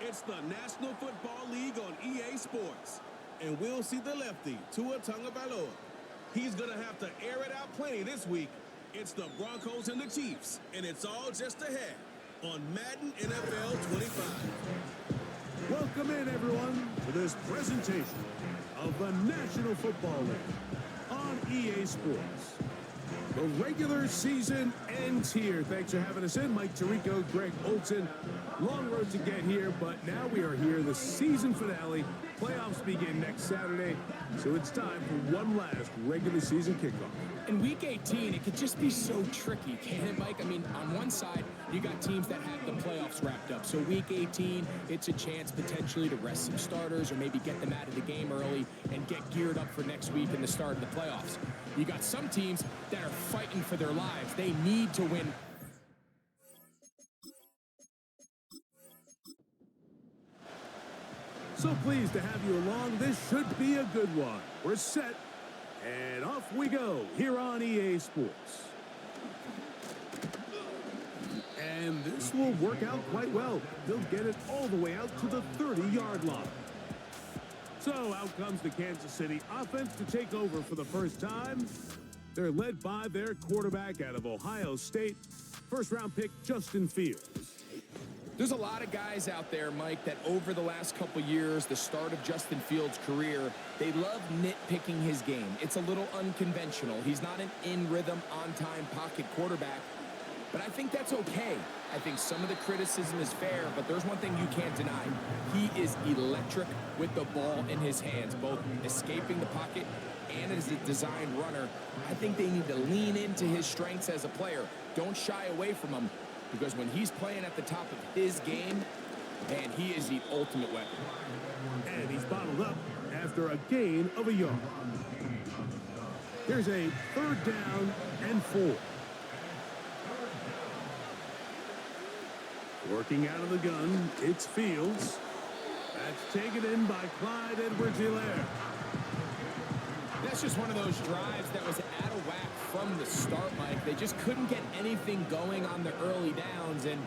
It's the National Football League on EA Sports. And we'll see the lefty, Tua Tagovailoa. He's going to have to air it out plenty this week. It's the Broncos and the Chiefs, and it's all just ahead on Madden NFL 25. Welcome in, everyone, to this presentation of the National Football League on EA Sports. The regular season ends here. Thanks for having us in. Mike Tirico, Greg Olson. Long road to get here, but now we are here. The season finale. Playoffs begin next Saturday, so it's time for one last regular season kickoff. In Week 18, it could just be so tricky, can't it, Mike? I mean, on one side, you got teams that have the playoffs wrapped up. So Week 18, it's a chance potentially to rest some starters or maybe get them out of the game early and get geared up for next week and the start of the playoffs. You got some teams that are fighting for their lives. They need to win. So pleased to have you along. This should be a good one. We're set, and off we go here on EA Sports. And this will work out quite well. They'll get it all the way out to the 30-yard line. So out comes the Kansas City offense to take over for the first time. They're led by their quarterback out of Ohio State, first-round pick Justin Fields. There's a lot of guys out there, Mike, that over the last couple years, the start of Justin Fields' career, they love nitpicking his game. It's a little unconventional. He's not an in-rhythm, on-time pocket quarterback, but I think that's okay. I think some of the criticism is fair, but there's one thing you can't deny. He is electric with the ball in his hands, both escaping the pocket and as a designed runner. I think they need to lean into his strengths as a player. Don't shy away from him. Because when he's playing at the top of his game, man, he is the ultimate weapon. And he's bottled up after a gain of a yard. Here's a 3rd down and 4. Working out of the gun, it's Fields. That's taken in by Clyde Edwards-Helaire. That's just one of those drives that was out of whack from the start, Mike. They just couldn't get anything going on the early downs, and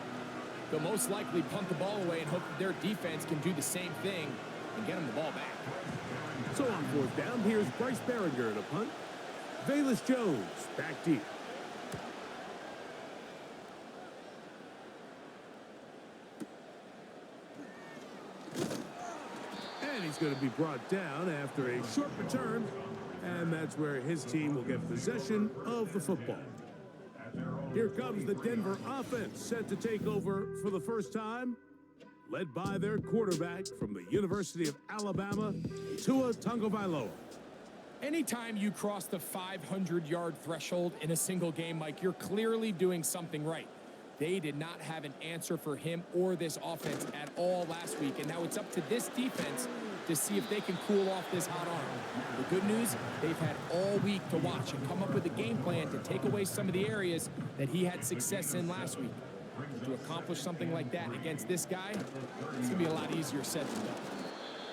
they'll most likely punt the ball away and hope that their defense can do the same thing and get them the ball back. So on 4th down, here's Bryce Behringer to punt. Velus Jones back deep. And he's going to be brought down after a short return. And that's where his team will get possession of the football. Here comes the Denver offense, set to take over for the first time, led by their quarterback from the University of Alabama, Tua Tagovailoa. Anytime you cross the 500-yard threshold in a single game, Mike, you're clearly doing something right. They did not have an answer for him or this offense at all last week, and now it's up to this defense to see if they can cool off this hot arm. The good news, they've had all week to watch and come up with a game plan to take away some of the areas that he had success in last week. To accomplish something like that against this guy, it's going to be a lot easier said than done.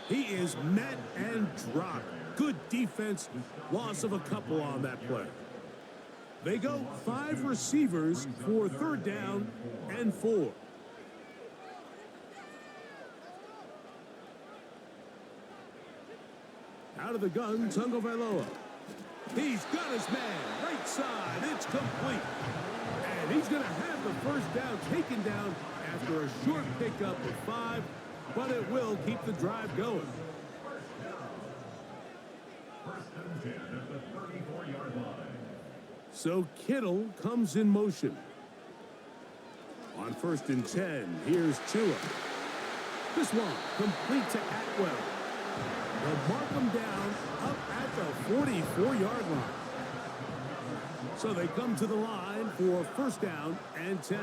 He is met and dropped. Good defense, loss of a couple on that play. They go 5 receivers for 3rd down and 4. Out of the gun, Tagovailoa. He's got his man, right side, it's complete. And he's going to have the first down taken down after a short pickup of 5, but it will keep the drive going. So Kittle comes in motion. On 1st and 10, here's Tua. This one complete to Atwell. They'll mark him down up at the 44-yard line. So they come to the line for 1st down and 10.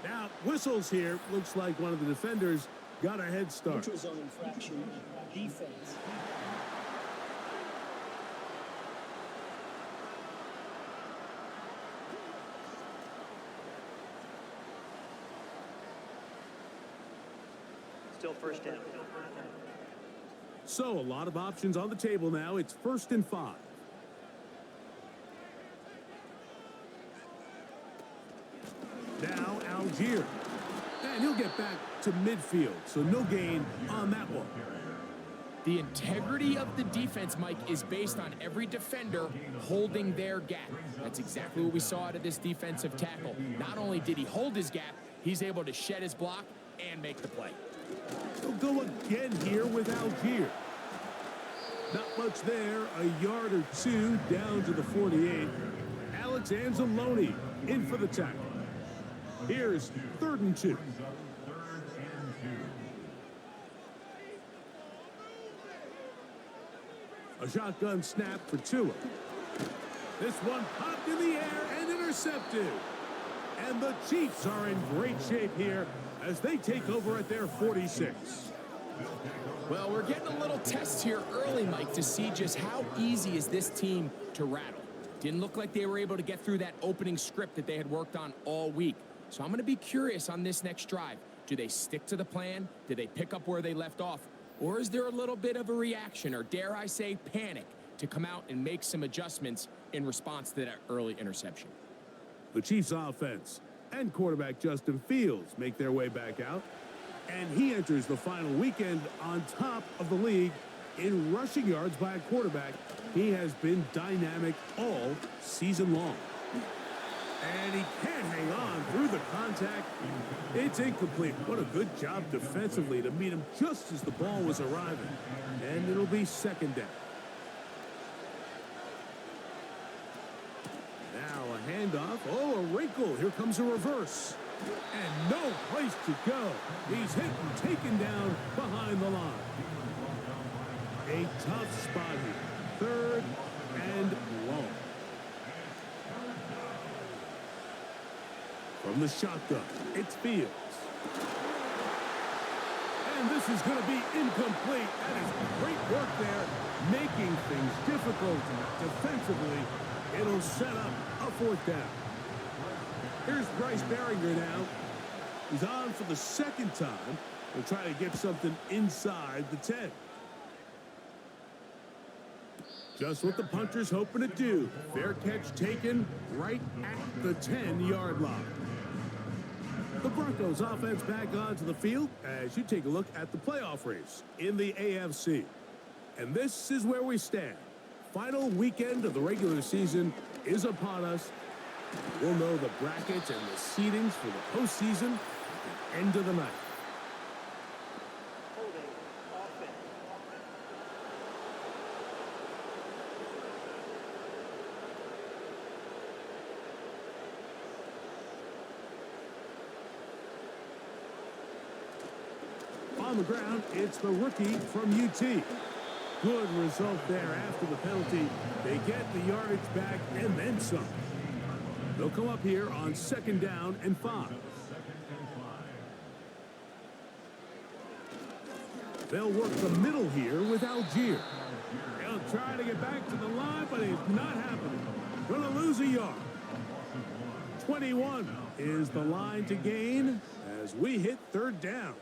Now, whistles here. Looks like one of the defenders got a head start. Neutral zone infraction, defense. Still 1st down. So a lot of options on the table now. It's 1st and 5. Now Algier. And he'll get back to midfield, so no gain on that one. The integrity of the defense, Mike, is based on every defender holding their gap. That's exactly what we saw out of this defensive tackle. Not only did he hold his gap, he's able to shed his block and make the play. He'll go again here with Algier. Not much there, a yard or two down to the 48. Alex Anzalone in for the tackle. Here's 3rd and 2. A shotgun snap for Tua. This one popped in the air and intercepted. And the Chiefs are in great shape here as they take over at their 46. Well, we're getting a little test here early, Mike, to see just how easy is this team to rattle. Didn't look like they were able to get through that opening script that they had worked on all week. So I'm going to be curious on this next drive. Do they stick to the plan? Do they pick up where they left off? Or is there a little bit of a reaction, or dare I say panic, to come out and make some adjustments in response to that early interception? The Chiefs offense and quarterback Justin Fields make their way back out. And he enters the final weekend on top of the league in rushing yards by a quarterback. He has been dynamic all season long. And he can't hang on through the contact. It's incomplete. What a good job defensively to meet him just as the ball was arriving. And it'll be 2nd down. Now a handoff. Oh, a wrinkle. Here comes a reverse. And no place to go. He's hit and taken down behind the line. A tough spot here. 3rd and long. From the shotgun, it's Fields. And this is going to be incomplete. That is great work there, making things difficult defensively. It'll set up a 4th down. Here's Bryce Baringer now. He's on for the 2nd time. He'll try to get something inside the 10. Just what the punter's hoping to do. Fair catch taken right at the 10-yard line. The Broncos offense back onto the field as you take a look at the playoff race in the AFC. And this is where we stand. Final weekend of the regular season is upon us. We'll know the brackets and the seedings for the postseason at the end of the night. Holding offense. On the ground, it's the rookie from UT. Good result there after the penalty. They get the yardage back and then some. They'll come up here on 2nd down and 5. They'll work the middle here with Algier. He'll try to get back to the line, but it's not happening. Gonna lose a yard. 21 is the line to gain as we hit 3rd down.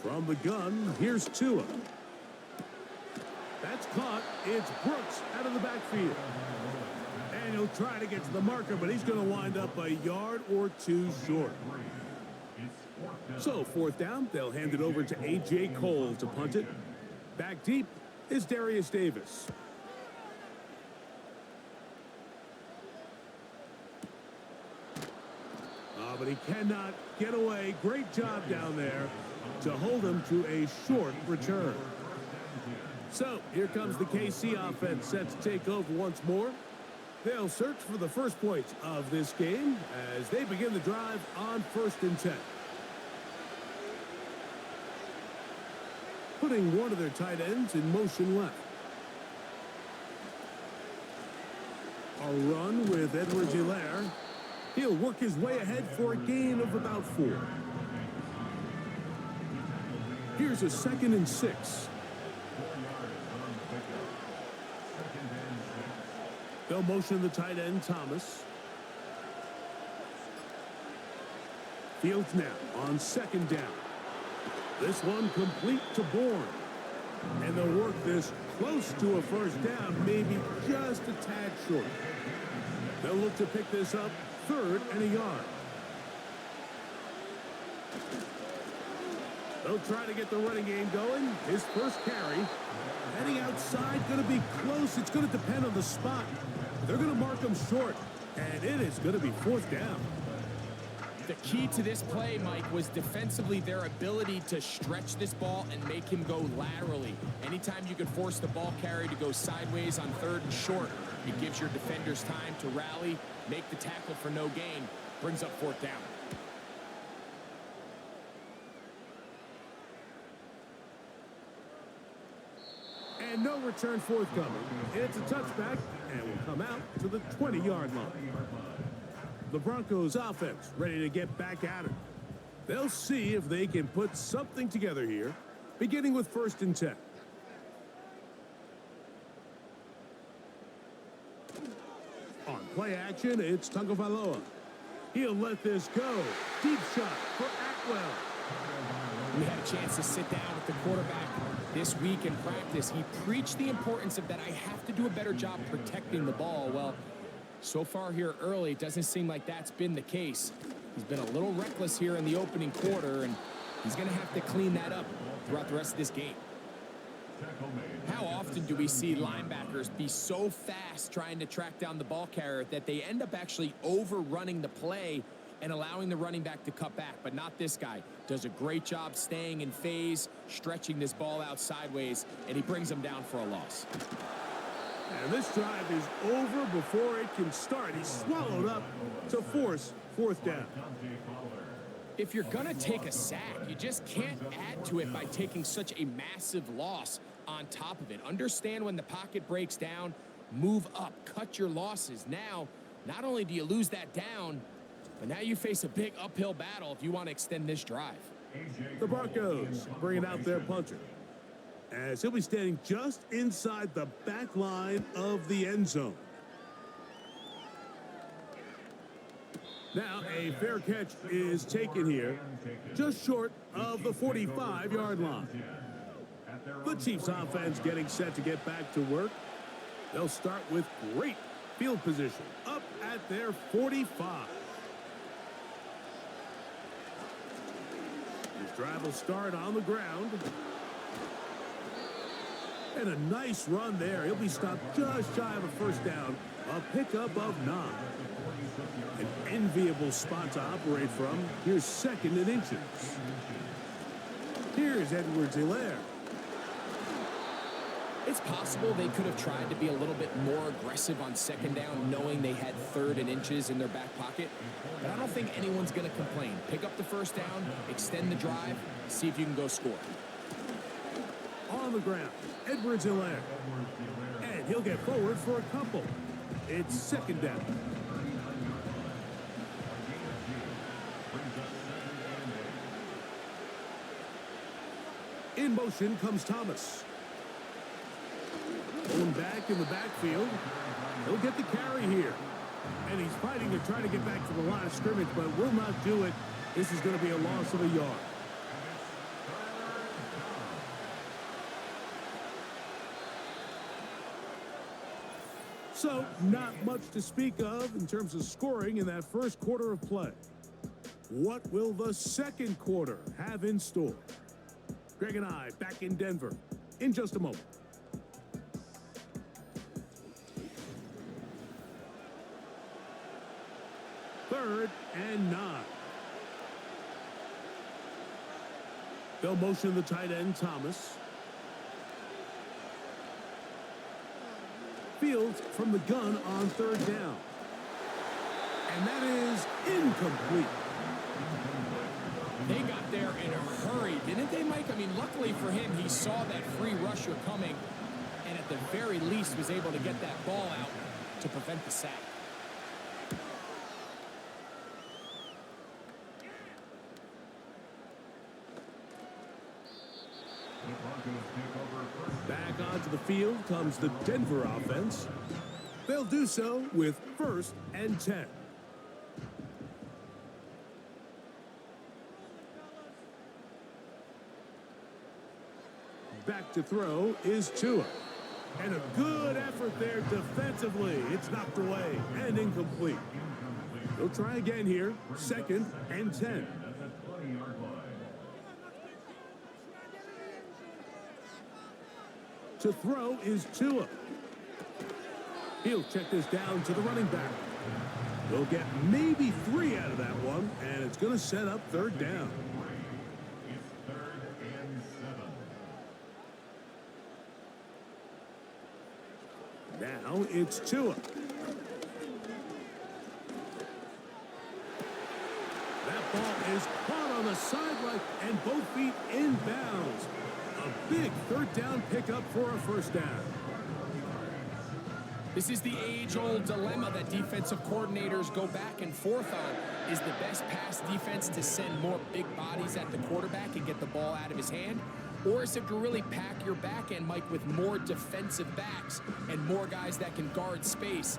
From the gun, here's Tua. That's caught. It's Brooks out of the backfield. And he'll try to get to the marker, but he's going to wind up a yard or 2 short. So 4th down, they'll hand it over to A.J. Cole to punt it. Back deep is Darius Davis. But he cannot get away. Great job down there to hold him to a short return. So here comes the KC offense set to take over once more. They'll search for the first points of this game as they begin the drive on 1st and 10. Putting one of their tight ends in motion left. A run with Edwards-Helaire. He'll work his way ahead for a gain of about 4. Here's a 2nd and 6. They'll motion the tight end, Thomas. Fields now on 2nd down. This one complete to Bourne. And they'll work this close to a first down, maybe just a tad short. They'll look to pick this up 3rd and a yard. They'll try to get the running game going. His first carry. Heading outside, going to be close. It's going to depend on the spot. They're going to mark him short, and it is going to be 4th down. The key to this play, Mike, was defensively their ability to stretch this ball and make him go laterally. Anytime you can force the ball carrier to go sideways on 3rd and short, it gives your defenders time to rally, make the tackle for no gain, brings up 4th down. And no return forthcoming. It's a touchback, and will come out to the 20-yard line. The Broncos offense ready to get back at it. They'll see if they can put something together here, beginning with 1st and 10. On play action, it's Tagovailoa. He'll let this go. Deep shot for Atwell. We had a chance to sit down with the quarterback this week in practice. He preached the importance of that I have to do a better job protecting the ball. Well, so far here early, it doesn't seem like that's been the case. He's been a little reckless here in the opening quarter, and he's going to have to clean that up throughout the rest of this game. How often do we see linebackers be so fast trying to track down the ball carrier that they end up actually overrunning the play and allowing the running back to cut back? But not this guy. Does a great job staying in phase, stretching this ball out sideways, and he brings them down for a loss. And this drive is over before it can start. He's swallowed up to force 4th down. If you're going to take a sack, you just can't add to it by taking such a massive loss on top of it. Understand when the pocket breaks down, move up, cut your losses. Now, not only do you lose that down, but now you face a big uphill battle if you want to extend this drive. The Broncos bringing out their punter, as he'll be standing just inside the back line of the end zone. Now a fair catch is taken here, just short of the 45-yard line. The Chiefs offense getting set to get back to work. They'll start with great field position up at their 45. This drive will start on the ground. And a nice run there. He'll be stopped just shy of a first down. A pickup of 9. An enviable spot to operate from. Here's 2nd and inches. Here's Edwards-Helaire. It's possible they could have tried to be a little bit more aggressive on 2nd down, knowing they had 3rd and inches in their back pocket. But I don't think anyone's going to complain. Pick up the first down, extend the drive, see if you can go score. On the ground, Edwards-Helaire. And he'll get forward for a couple. It's 2nd down. In motion comes Thomas. Going back in the backfield. He'll get the carry here. And he's fighting to try to get back to the line of scrimmage, but will not do it. This is going to be a loss of a yard. So, not much to speak of in terms of scoring in that first quarter of play. What will the second quarter have in store? Greg and I back in Denver in just a moment. Third and 9. They'll motion the tight end, Thomas. Fields from the gun on 3rd down. And that is incomplete. They got there in a hurry, didn't they, Mike? I mean, luckily for him, he saw that free rusher coming and at the very least was able to get that ball out to prevent the sack. Back onto the field comes the Denver offense. They'll do so with 1st and 10. Back to throw is Tua. And a good effort there defensively. It's knocked away and incomplete. They'll try again here. 2nd and 10. To throw is Tua. He'll check this down to the running back. They'll get maybe 3 out of that one, and it's going to set up 3rd down. Now it's Tua. That ball is caught on the sideline and both feet in bounds. A big 3rd down pickup for a 1st down. This is the age-old dilemma that defensive coordinators go back and forth on. Is the best pass defense to send more big bodies at the quarterback and get the ball out of his hand? Or is it to really pack your back end, Mike, with more defensive backs and more guys that can guard space?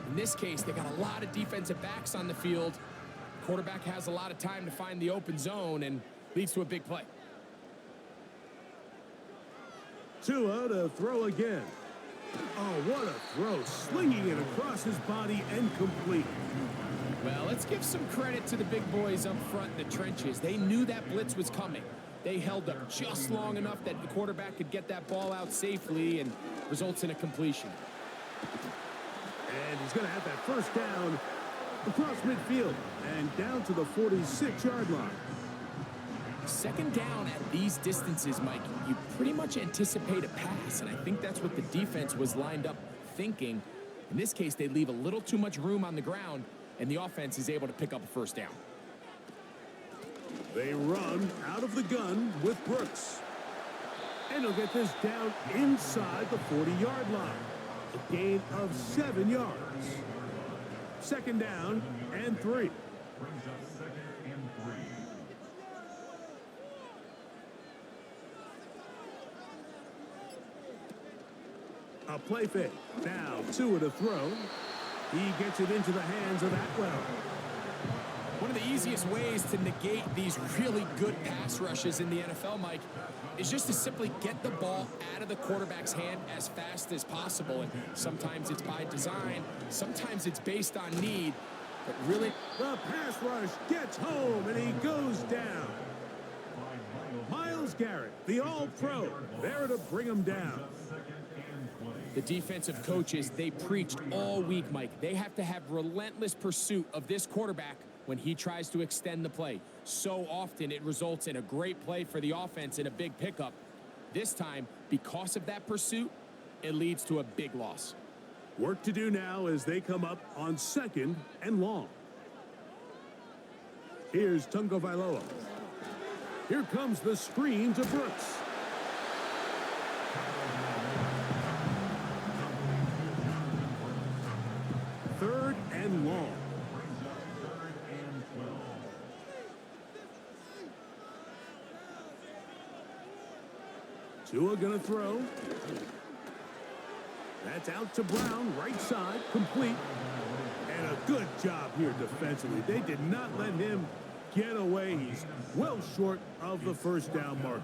In this case, they got a lot of defensive backs on the field. Quarterback has a lot of time to find the open zone and leads to a big play. Tua to throw again. Oh, what a throw. Slinging it across his body and complete. Well, let's give some credit to the big boys up front in the trenches. They knew that blitz was coming. They held up just long enough that the quarterback could get that ball out safely and results in a completion. And he's going to have that 1st down across midfield and down to the 46-yard line. 2nd down at these distances, Mike, you pretty much anticipate a pass, and I think that's what the defense was lined up thinking. In this case, they leave a little too much room on the ground, and the offense is able to pick up a 1st down. They run out of the gun with Brooks. And he'll get this down inside the 40-yard line. A gain of 7 yards. 2nd down and 3. A play fake. Now Tua to throw. He gets it into the hands of Atwell. One of the easiest ways to negate these really good pass rushes in the NFL, Mike, is just to simply get the ball out of the quarterback's hand as fast as possible. And sometimes it's by design, sometimes it's based on need, but really... The pass rush gets home, and he goes down. Myles Garrett, the All-Pro, there to bring him down. The defensive coaches, they preached all week, Mike. They have to have relentless pursuit of this quarterback when he tries to extend the play. So often it results in a great play for the offense and a big pickup. This time, because of that pursuit, it leads to a big loss. Work to do now as they come up on 2nd and long. Here's Tungo Vailoa. Here comes the screen to Brooks. Third and long. Tua gonna throw. That's out to Brown, right side, complete. And a good job here defensively. They did not let him get away. He's well short of the 1st down marker.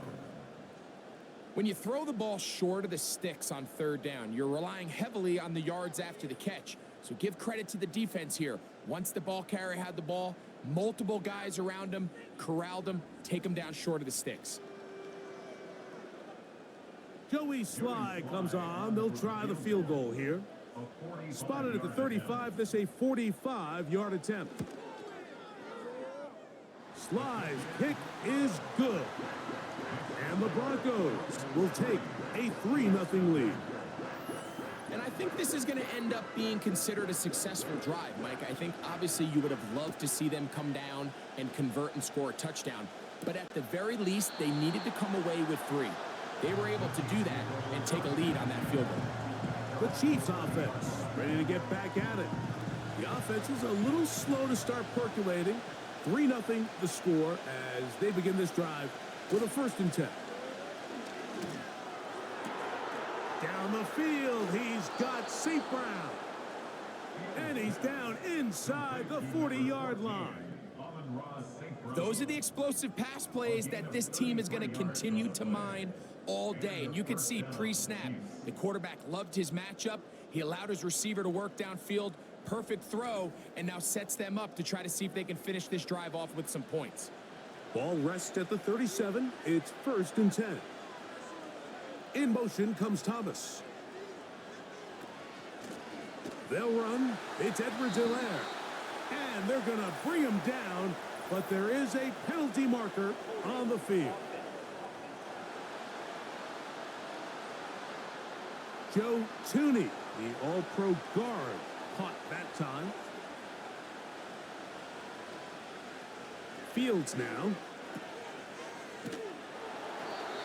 When you throw the ball short of the sticks on 3rd down, you're relying heavily on the yards after the catch. So give credit to the defense here. Once the ball carrier had the ball, multiple guys around him, corralled him, take him down short of the sticks. Joey Sly comes on. They'll try the field goal here. Spotted at the 35. This a 45-yard attempt. Sly's kick is good. And the Broncos will take a 3-0 lead. And I think this is going to end up being considered a successful drive, Mike. I think obviously you would have loved to see them come down and convert and score a touchdown. But at the very least, they needed to come away with 3. They were able to do that and take a lead on that field goal. The Chiefs offense ready to get back at it. The offense is a little slow to start percolating. 3-0 the score as they begin this drive with a 1st and 10. Down the field, he's got St. Brown. And he's down inside the 40-yard line. Those are the explosive pass plays that this team is going to continue to mine all day. And you can see pre-snap, the quarterback loved his matchup. He allowed his receiver to work downfield. Perfect throw, and now sets them up to try to see if they can finish this drive off with some points. Ball rests at the 37. It's 1st and 10. In motion comes Thomas. They'll run. It's Edwards-Helaire. And they're going to bring him down, but there is a penalty marker on the field. Joe Tooney, the All-Pro guard, caught that time. Fields now.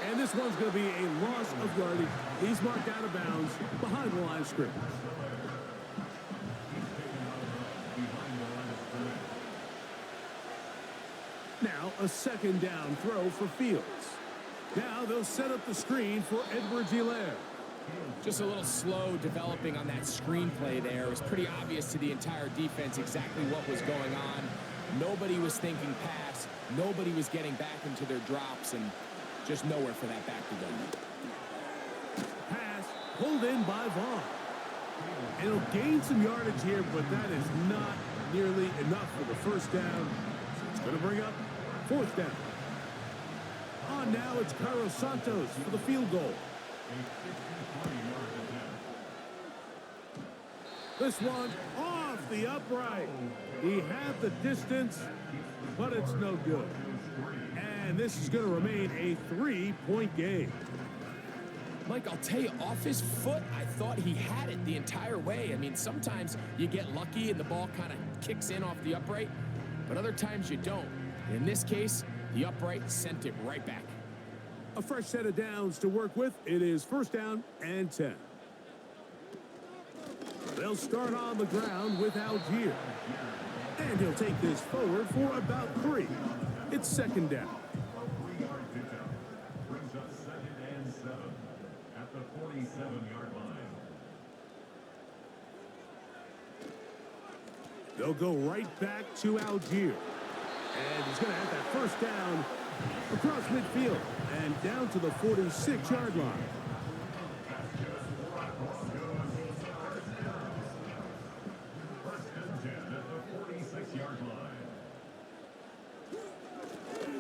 And this one's going to be a loss of yardage. He's marked out of bounds behind the line of scrimmage. Now a 2nd down throw for Fields. Now they'll set up the screen for Edwards-Helaire. Just a little slow developing on that screenplay there. It was pretty obvious to the entire defense exactly what was going on. Nobody was thinking pass. Nobody was getting back into their drops, and just nowhere for that back to go. Pass pulled in by Vaughn. And he'll gain some yardage here, but that is not nearly enough for the 1st down. So it's going to bring up 4th down. On now, it's Carlos Santos for the field goal. This one off the upright. He had the distance, but it's no good. And this is going to remain a 3-point game. Mike, I'll tell you, off his foot, I thought he had it the entire way. I mean, sometimes you get lucky and the ball kind of kicks in off the upright, but other times you don't. In this case, the upright sent it right back. A fresh set of downs to work with. It is 1st down and 10. They'll start on the ground with Algier. And he'll take this forward for about 3. It's 2nd down. Brings up 2nd and 7 at the 47-yard line. They'll go right back to Algier. And he's going to have that 1st down across midfield and down to the 46-yard line.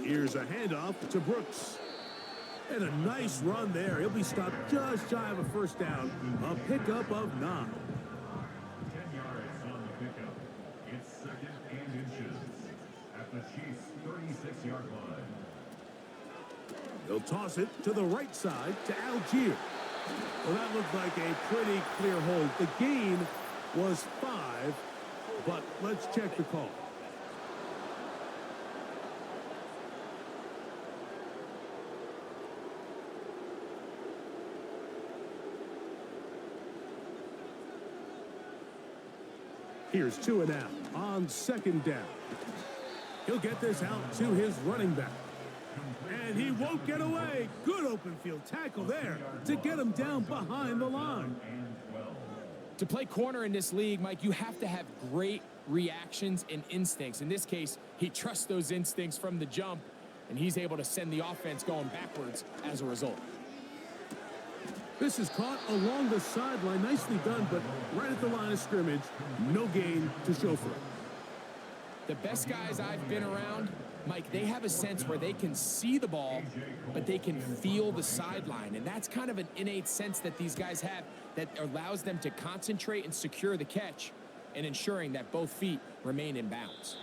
Here's a handoff to Brooks. And a nice run there. He'll be stopped just shy of a 1st down. A pickup of 9. 10 yards on the pickup. It's 2nd and inches at the Chiefs' 36-yard line. They'll toss it to the right side to Algier. Well, that looked like a pretty clear hold. The gain was 5, but let's check the call. Here's 2 and out on 2nd down. He'll get this out to his running back. And he won't get away. Good open field tackle there to get him down behind the line. To play corner in this league, Mike, you have to have great reactions and instincts. In this case, he trusts those instincts from the jump, and he's able to send the offense going backwards as a result. This is caught along the sideline. Nicely done, but right at the line of scrimmage, no gain to show for it. The best guys I've been around, Mike, they have a sense where they can see the ball, but they can feel the sideline. And that's kind of an innate sense that these guys have that allows them to concentrate and secure the catch and ensuring that both feet remain in bounds.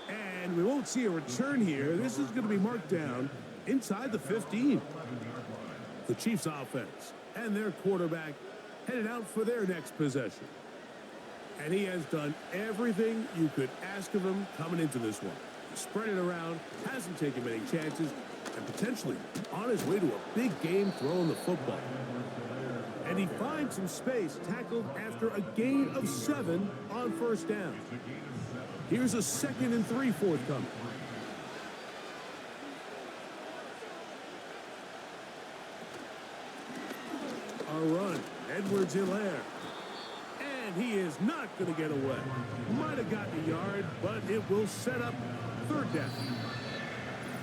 And we won't see a return here. This is going to be marked down inside the 15. The Chiefs offense and their quarterback headed out for their next possession. And he has done everything you could ask of him coming into this one. He spread it around, hasn't taken many chances, and potentially on his way to a big game throwing the football. And he finds some space, tackled after a gain of 7 on 1st down. Here's a 2nd and 3 forthcoming. A run, Edwards-Helaire. And he is not going to get away. Might have gotten a yard, but it will set up 3rd down.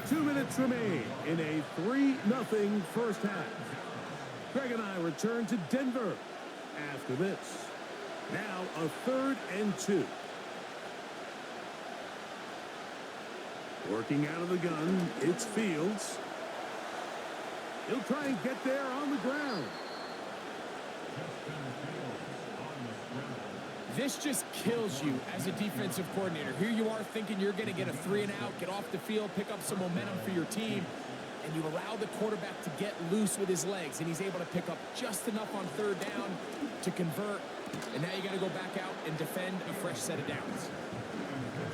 2 minutes remain in a 3-0 first half. Greg and I return to Denver after this. Now a 3rd and 2. Working out of the gun, it's Fields. He'll try and get there on the ground. This just kills you as a defensive coordinator. Here you are thinking you're going to get a 3 and out, get off the field, pick up some momentum for your team, and you allow the quarterback to get loose with his legs, and he's able to pick up just enough on 3rd down to convert, and now you got to go back out and defend a fresh set of downs.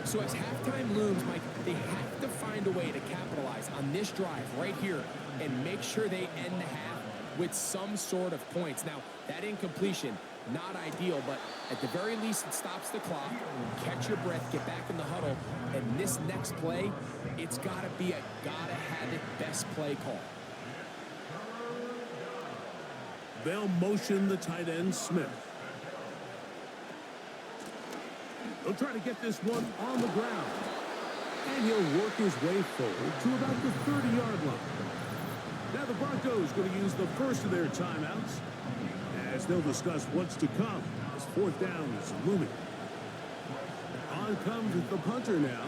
So as halftime looms, Mike, they have to find a way to capitalize on this drive right here and make sure they end the half with some sort of points. Now, that incompletion, not ideal, but at the very least, it stops the clock. Catch your breath, get back in the huddle, and this next play, it's got to be a gotta-have-it best play call. They'll motion the tight end, Smith. He'll try to get this one on the ground. And he'll work his way forward to about the 30-yard line. Now the Broncos going to use the first of their timeouts as they'll discuss what's to come as 4th down is looming. On comes the punter now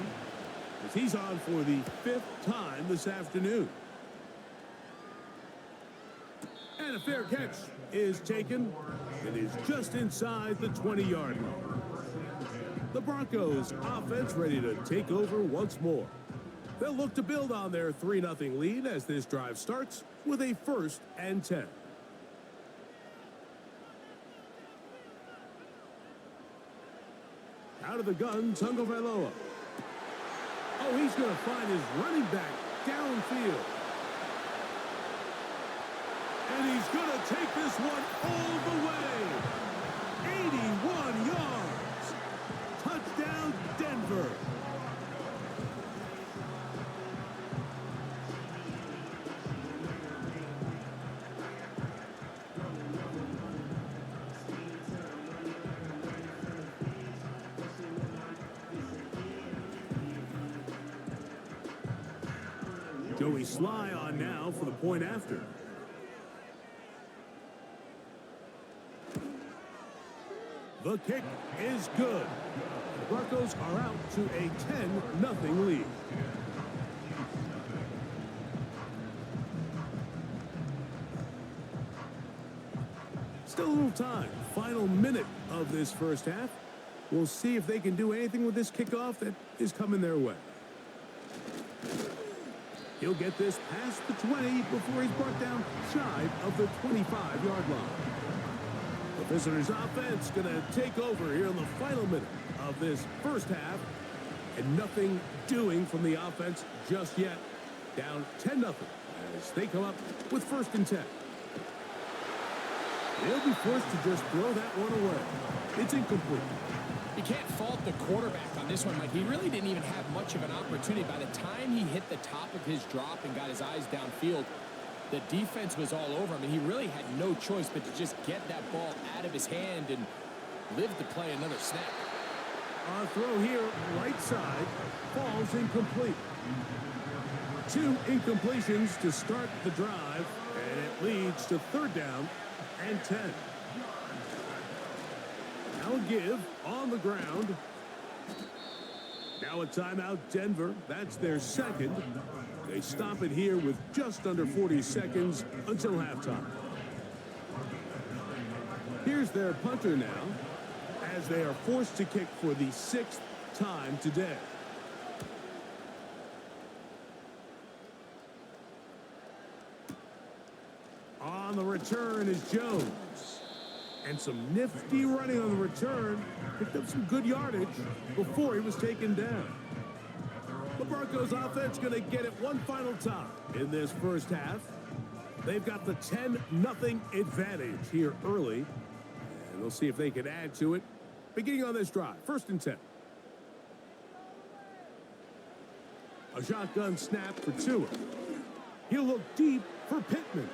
as he's on for the 5th time this afternoon. And a fair catch is taken. It is just inside the 20-yard line. The Broncos offense ready to take over once more. They'll look to build on their 3-0 lead as this drive starts with a 1st and 10. Out of the gun, Tagovailoa. Oh, he's going to find his running back downfield. And he's going to take this one all the way. 81 yards. Touchdown, Denver. Joey Sly on now for the point after. The kick is good. The Broncos are out to a 10-0 lead. Still a little time. Final minute of this first half. We'll see if they can do anything with this kickoff that is coming their way. He'll get this past the 20 before he's brought down shy of the 25-yard line. The visitors' offense going to take over here in the final minute of this first half. And nothing doing from the offense just yet. Down 10-0 as they come up with 1st and 10. They'll be forced to just throw that one away. It's incomplete. You can't fault the quarterback on this one, Mike. He really didn't even have much of an opportunity. By the time he hit the top of his drop and got his eyes downfield, the defense was all over him, and he really had no choice but to just get that ball out of his hand and live to play another snap. Our throw here, right side, falls incomplete. 2 incompletions to start the drive, and it leads to 3rd down and 10. Now a give on the ground. Now a timeout, Denver. That's their 2nd. They stop it here with just under 40 seconds until halftime. Here's their punter now as they are forced to kick for the 6th time today. On the return is Jones. And some nifty running on the return. Picked up some good yardage before he was taken down. The Broncos offense going to get it one final time in this first half. They've got the 10-0 advantage here early. And we'll see if they can add to it. Beginning on this drive, 1st and 10. A shotgun snap for Tua. He'll look deep for Pittman.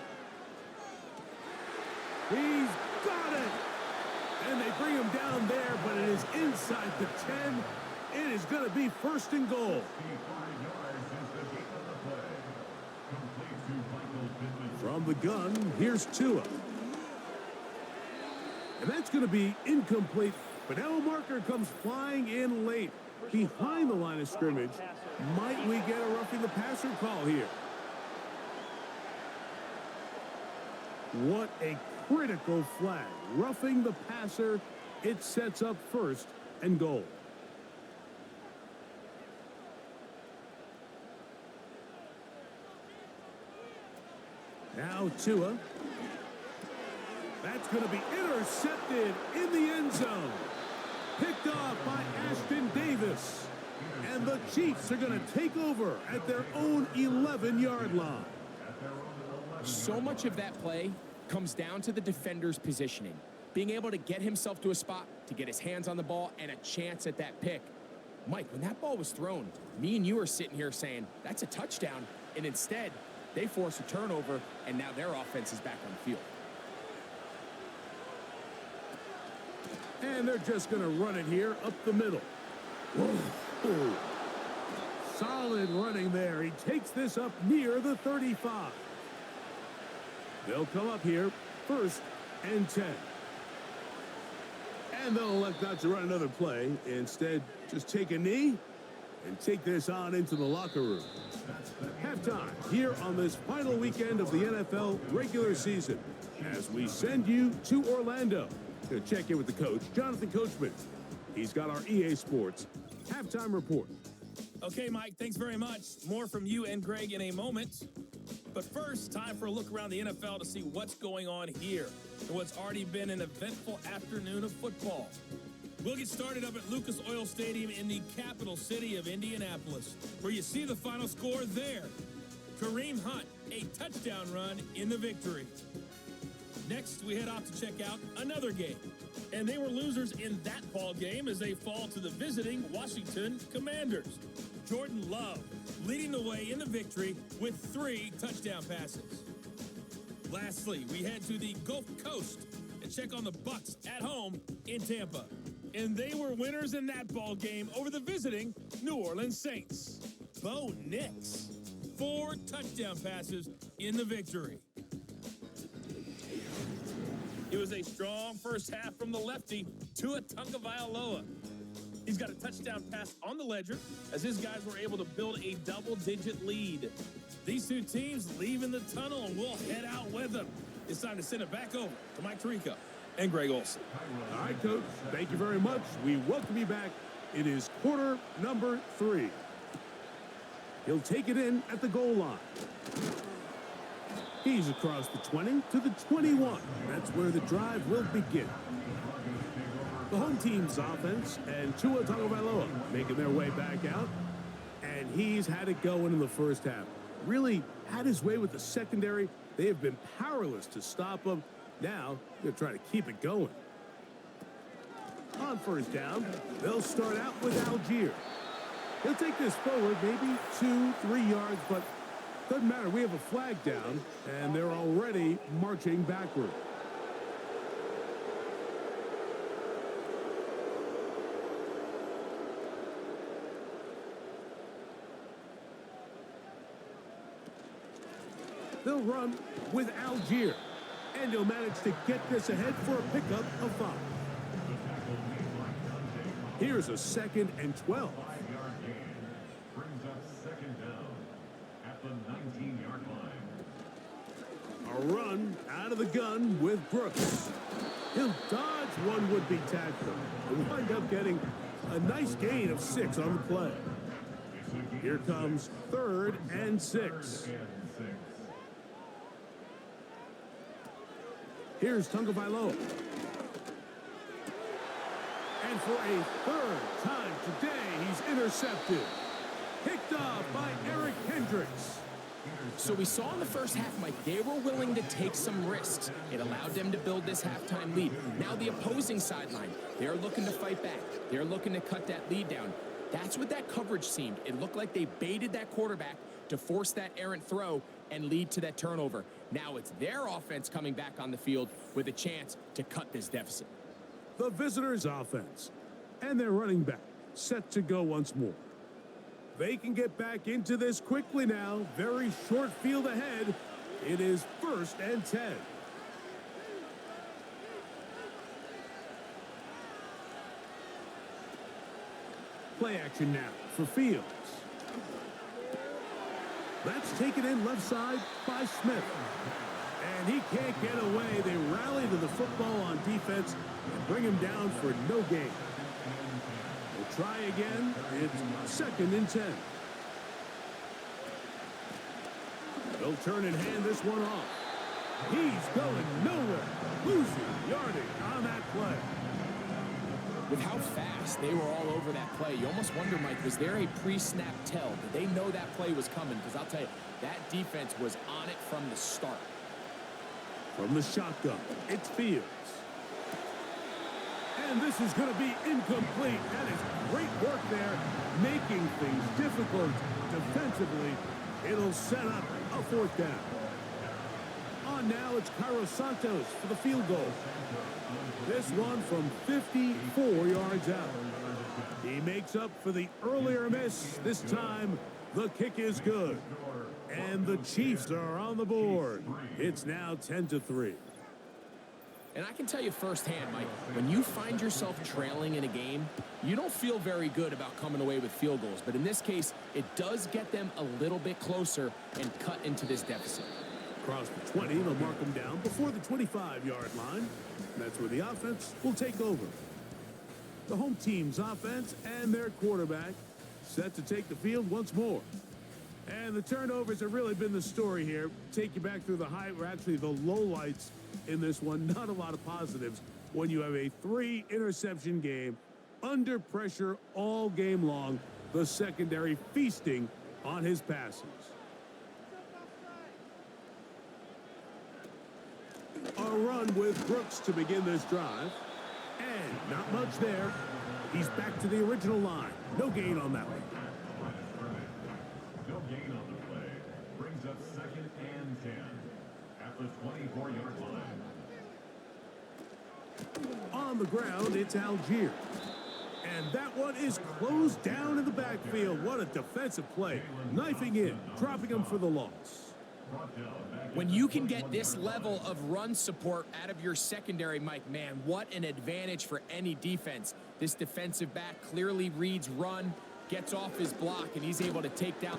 He's got it! And they bring him down there, but it is inside the 10. It is going to be 1st and goal. From the gun, here's Tua. And that's going to be incomplete. But now a marker comes flying in late. Behind the line of scrimmage. Might we get a roughing the passer call here? What a critical flag. Roughing the passer. It sets up first and goal. Now Tua. That's going to be intercepted in the end zone. Picked off by Ashton Davis. And the Chiefs are going to take over at their own 11-yard line. So much of that play comes down to the defender's positioning. Being able to get himself to a spot, to get his hands on the ball, and a chance at that pick. Mike, when that ball was thrown, me and you are sitting here saying, that's a touchdown. And instead, they force a turnover, and now their offense is back on the field. And they're just going to run it here up the middle. Whoa. Solid running there. He takes this up near the 35. They'll come up here, 1st and 10. And they'll elect not to run another play. Instead, just take a knee and take this on into the locker room. Halftime here on this final weekend of the NFL regular season as we send you to Orlando to check in with the coach, Jonathan Coachman. He's got our EA Sports halftime report. Okay, Mike, thanks very much. More from you and Greg in a moment. But first, time for a look around the NFL to see what's going on here and what's already been an eventful afternoon of football. We'll get started up at Lucas Oil Stadium in the capital city of Indianapolis, where you see the final score there. Kareem Hunt, a touchdown run in the victory. Next, we head off to check out another game. And they were losers in that ball game as they fall to the visiting Washington Commanders. Jordan Love leading the way in the victory with 3 touchdown passes. Lastly, we head to the Gulf Coast and check on the Bucs at home in Tampa. And they were winners in that ball game over the visiting New Orleans Saints. Bo Nix, 4 touchdown passes in the victory. It was a strong first half from the lefty, Tua Tagovailoa. He's got a touchdown pass on the ledger as his guys were able to build a double-digit lead. These two teams leave in the tunnel, and we'll head out with them. It's time to send it back over to Mike Tirico and Greg Olsen. All right, Coach. Thank you very much. We welcome you back. It is quarter number 3. He'll take it in at the goal line. He's across the 20 to the 21. That's where the drive will begin. The home team's offense and Tua Tagovailoa making their way back out. And he's had it going in the first half. Really had his way with the secondary. They have been powerless to stop him. Now, they're trying to keep it going. On first down, they'll start out with Algier. He'll take this forward maybe 2-3 yards, but doesn't matter. We have a flag down, and they're already marching backward. They'll run with Algier, and he'll manage to get this ahead for a pickup of 5. Here's a 2nd and 12. Brings up 2nd down at the 19-yard line. A run out of the gun with Brooks. He'll dodge one would-be tackler and wind up getting a nice gain of 6 on the play. Here comes 3rd and 6. Here's Tagovailoa. And for a 3rd time today, he's intercepted. Picked off by Eric Hendricks. So we saw in the first half, Mike, they were willing to take some risks. It allowed them to build this halftime lead. Now the opposing sideline, they're looking to fight back. They're looking to cut that lead down. That's what that coverage seemed. It looked like they baited that quarterback to force that errant throw and lead to that turnover. Now it's their offense coming back on the field with a chance to cut this deficit. The visitors' offense and their running back set to go once more. They can get back into this quickly now. Very short field ahead. It is 1st and 10. Play action now for Fields. That's taken in left side by Smith. And he can't get away. They rally to the football on defense and bring him down for no gain. We'll try again. It's 2nd and 10. They'll turn and hand this one off. He's going nowhere. Losing yardage on that play. With how fast they were all over that play, you almost wonder, Mike, was there a pre-snap tell? Did they know that play was coming? Because I'll tell you, that defense was on it from the start. From the shotgun, it's Fields. And this is going to be incomplete. That is great work there, making things difficult defensively. It'll set up a 4th down. On now, it's Cairo Santos for the field goal. This one from 54 yards out. He makes up for the earlier miss. This time, the kick is good. And the Chiefs are on the board. It's now 10-3. And I can tell you firsthand, Mike, when you find yourself trailing in a game, you don't feel very good about coming away with field goals. But in this case, it does get them a little bit closer and cut into this deficit. Across the 20, they'll mark them down before the 25-yard line. That's where the offense will take over. The home team's offense and their quarterback set to take the field once more. And the turnovers have really been the story here. Take you back through the actually the lowlights in this one. Not a lot of positives when you have a 3-interception game under pressure all game long. The secondary feasting on his passes. A run with Brooks to begin this drive. And not much there. He's back to the original line. No gain on that one. No gain on the play. Brings up 2nd and 10 at the 24-yard line. On the ground, it's Algier. And that one is closed down in the backfield. What a defensive play. Knifing in, dropping him for the loss. When you can get this level of run support out of your secondary, Mike, man, what an advantage for any defense. This defensive back clearly reads run, gets off his block, and he's able to take down.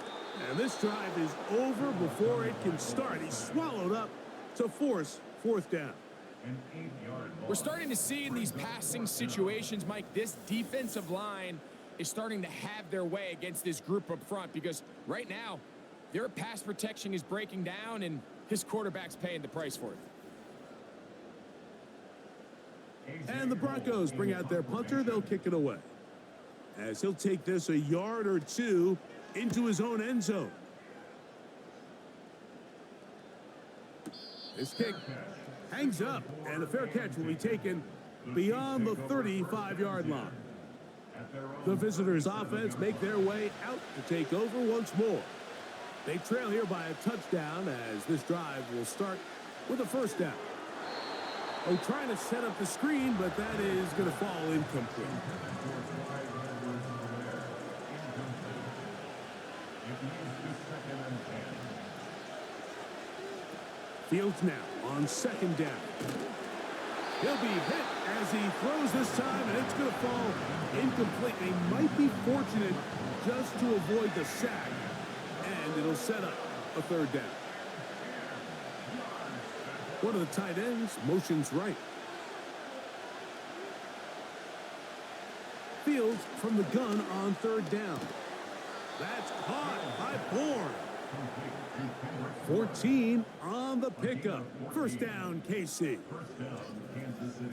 And this drive is over before it can start. He's swallowed up to force 4th down. We're starting to see in these passing situations, Mike, this defensive line is starting to have their way against this group up front because right now, their pass protection is breaking down, and his quarterback's paying the price for it. And the Broncos bring out their punter. They'll kick it away, as he'll take this a yard or two into his own end zone. This kick hangs up, and a fair catch will be taken beyond the 35-yard line. The visitors' offense make their way out to take over once more. They trail here by a touchdown as this drive will start with a 1st down. Oh, trying to set up the screen, but that is going to fall incomplete. Fields now on 2nd down. He'll be hit as he throws this time, and it's going to fall incomplete. They might be fortunate just to avoid the sack, and it'll set up a 3rd down. One of the tight ends motions right. Fields from the gun on 3rd down. That's caught by Bourne. 14 on the pickup. 1st down, KC.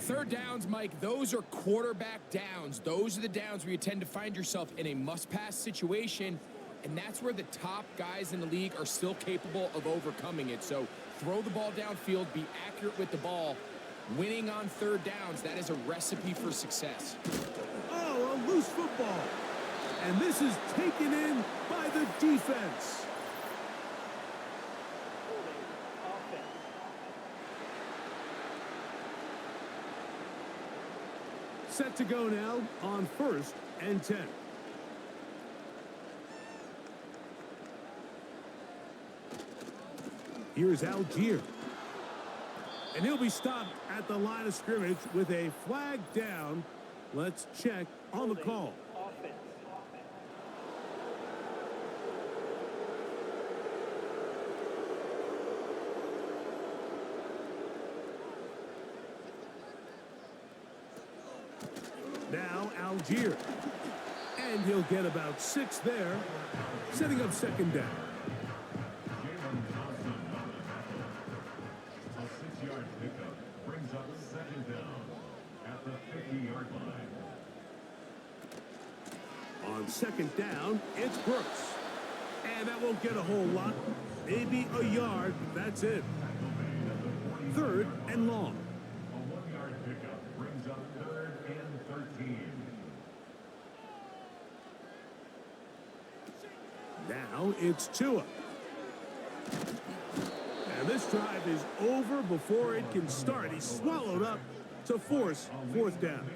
3rd downs, Mike, those are quarterback downs. Those are the downs where you tend to find yourself in a must-pass situation, and that's where the top guys in the league are still capable of overcoming it. So throw the ball downfield, be accurate with the ball. Winning on 3rd downs, that is a recipe for success. Oh, a loose football. And this is taken in by the defense. Set to go now on 1st and 10. Here's Algier. And he'll be stopped at the line of scrimmage with a flag down. Let's check on the call. Offense. Now Algier. And he'll get about 6 there, setting up second down. A 6-yard pickup brings up second down at the 50-yard line. On second down, it's Brooks. And that won't get a whole lot. Maybe a yard. That's it. Third and long. A 1-yard pickup brings up third and 13. Now it's Tua. And this drive is over before it can start. He's swallowed up to force fourth down.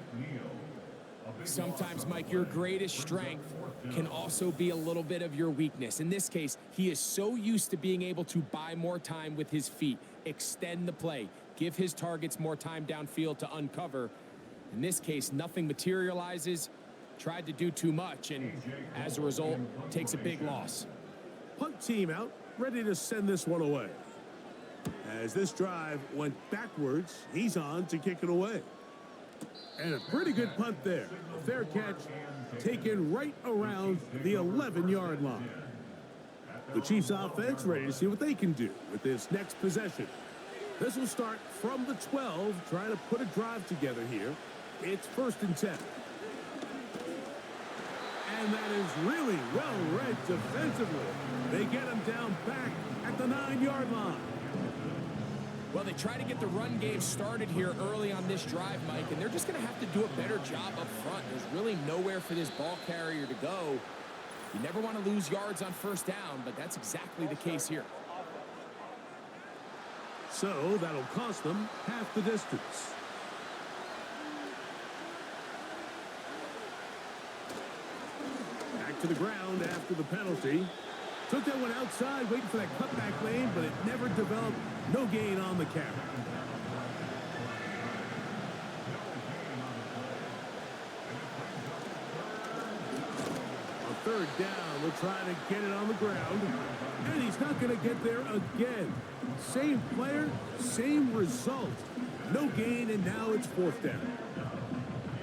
Sometimes, Mike, your greatest strength can also be a little bit of your weakness. In this case, he is so used to being able to buy more time with his feet, extend the play, give his targets more time downfield to uncover. In this case, nothing materializes, tried to do too much, and as a result, takes a big loss. Punt team out, ready to send this one away. As this drive went backwards, he's on to kick it away. And a pretty good punt there. A fair catch taken right around the 11-yard line. The Chiefs offense ready to see what they can do with this next possession. This will start from the 12, trying to put a drive together here. It's 1st and 10. And that is really well read defensively. They get him down back at the 9-yard line. Well, they try to get the run game started here early on this drive, Mike, and they're just going to have to do a better job up front. There's really nowhere for this ball carrier to go. You never want to lose yards on first down, but that's exactly the case here. So that'll cost them half the distance. Back to the ground after the penalty. Took that one outside, waiting for that cutback lane, but it never developed. No gain on the carry. On 3rd down, they'll try to get it on the ground. And he's not going to get there again. Same player, same result. No gain, and now it's 4th down.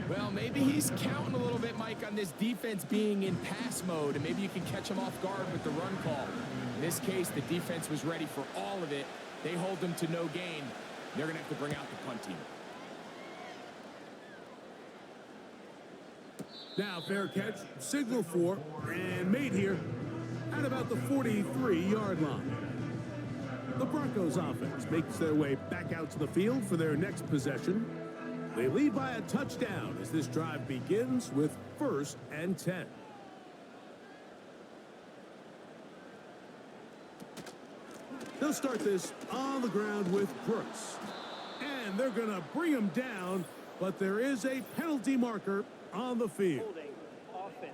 Well, maybe he's counting a little bit, Mike, on this defense being in pass mode, and maybe you can catch him off guard with the run call. In this case, the defense was ready for all of it. They hold them to no gain. They're going to have to bring out the punt team. Now, fair catch, signal for, and made here at about the 43-yard line. The Broncos offense makes their way back out to the field for their next possession. They lead by a touchdown as this drive begins with 1st and 10. They'll start this on the ground with Brooks. And they're going to bring him down, but there is a penalty marker on the field. Holding. Offense.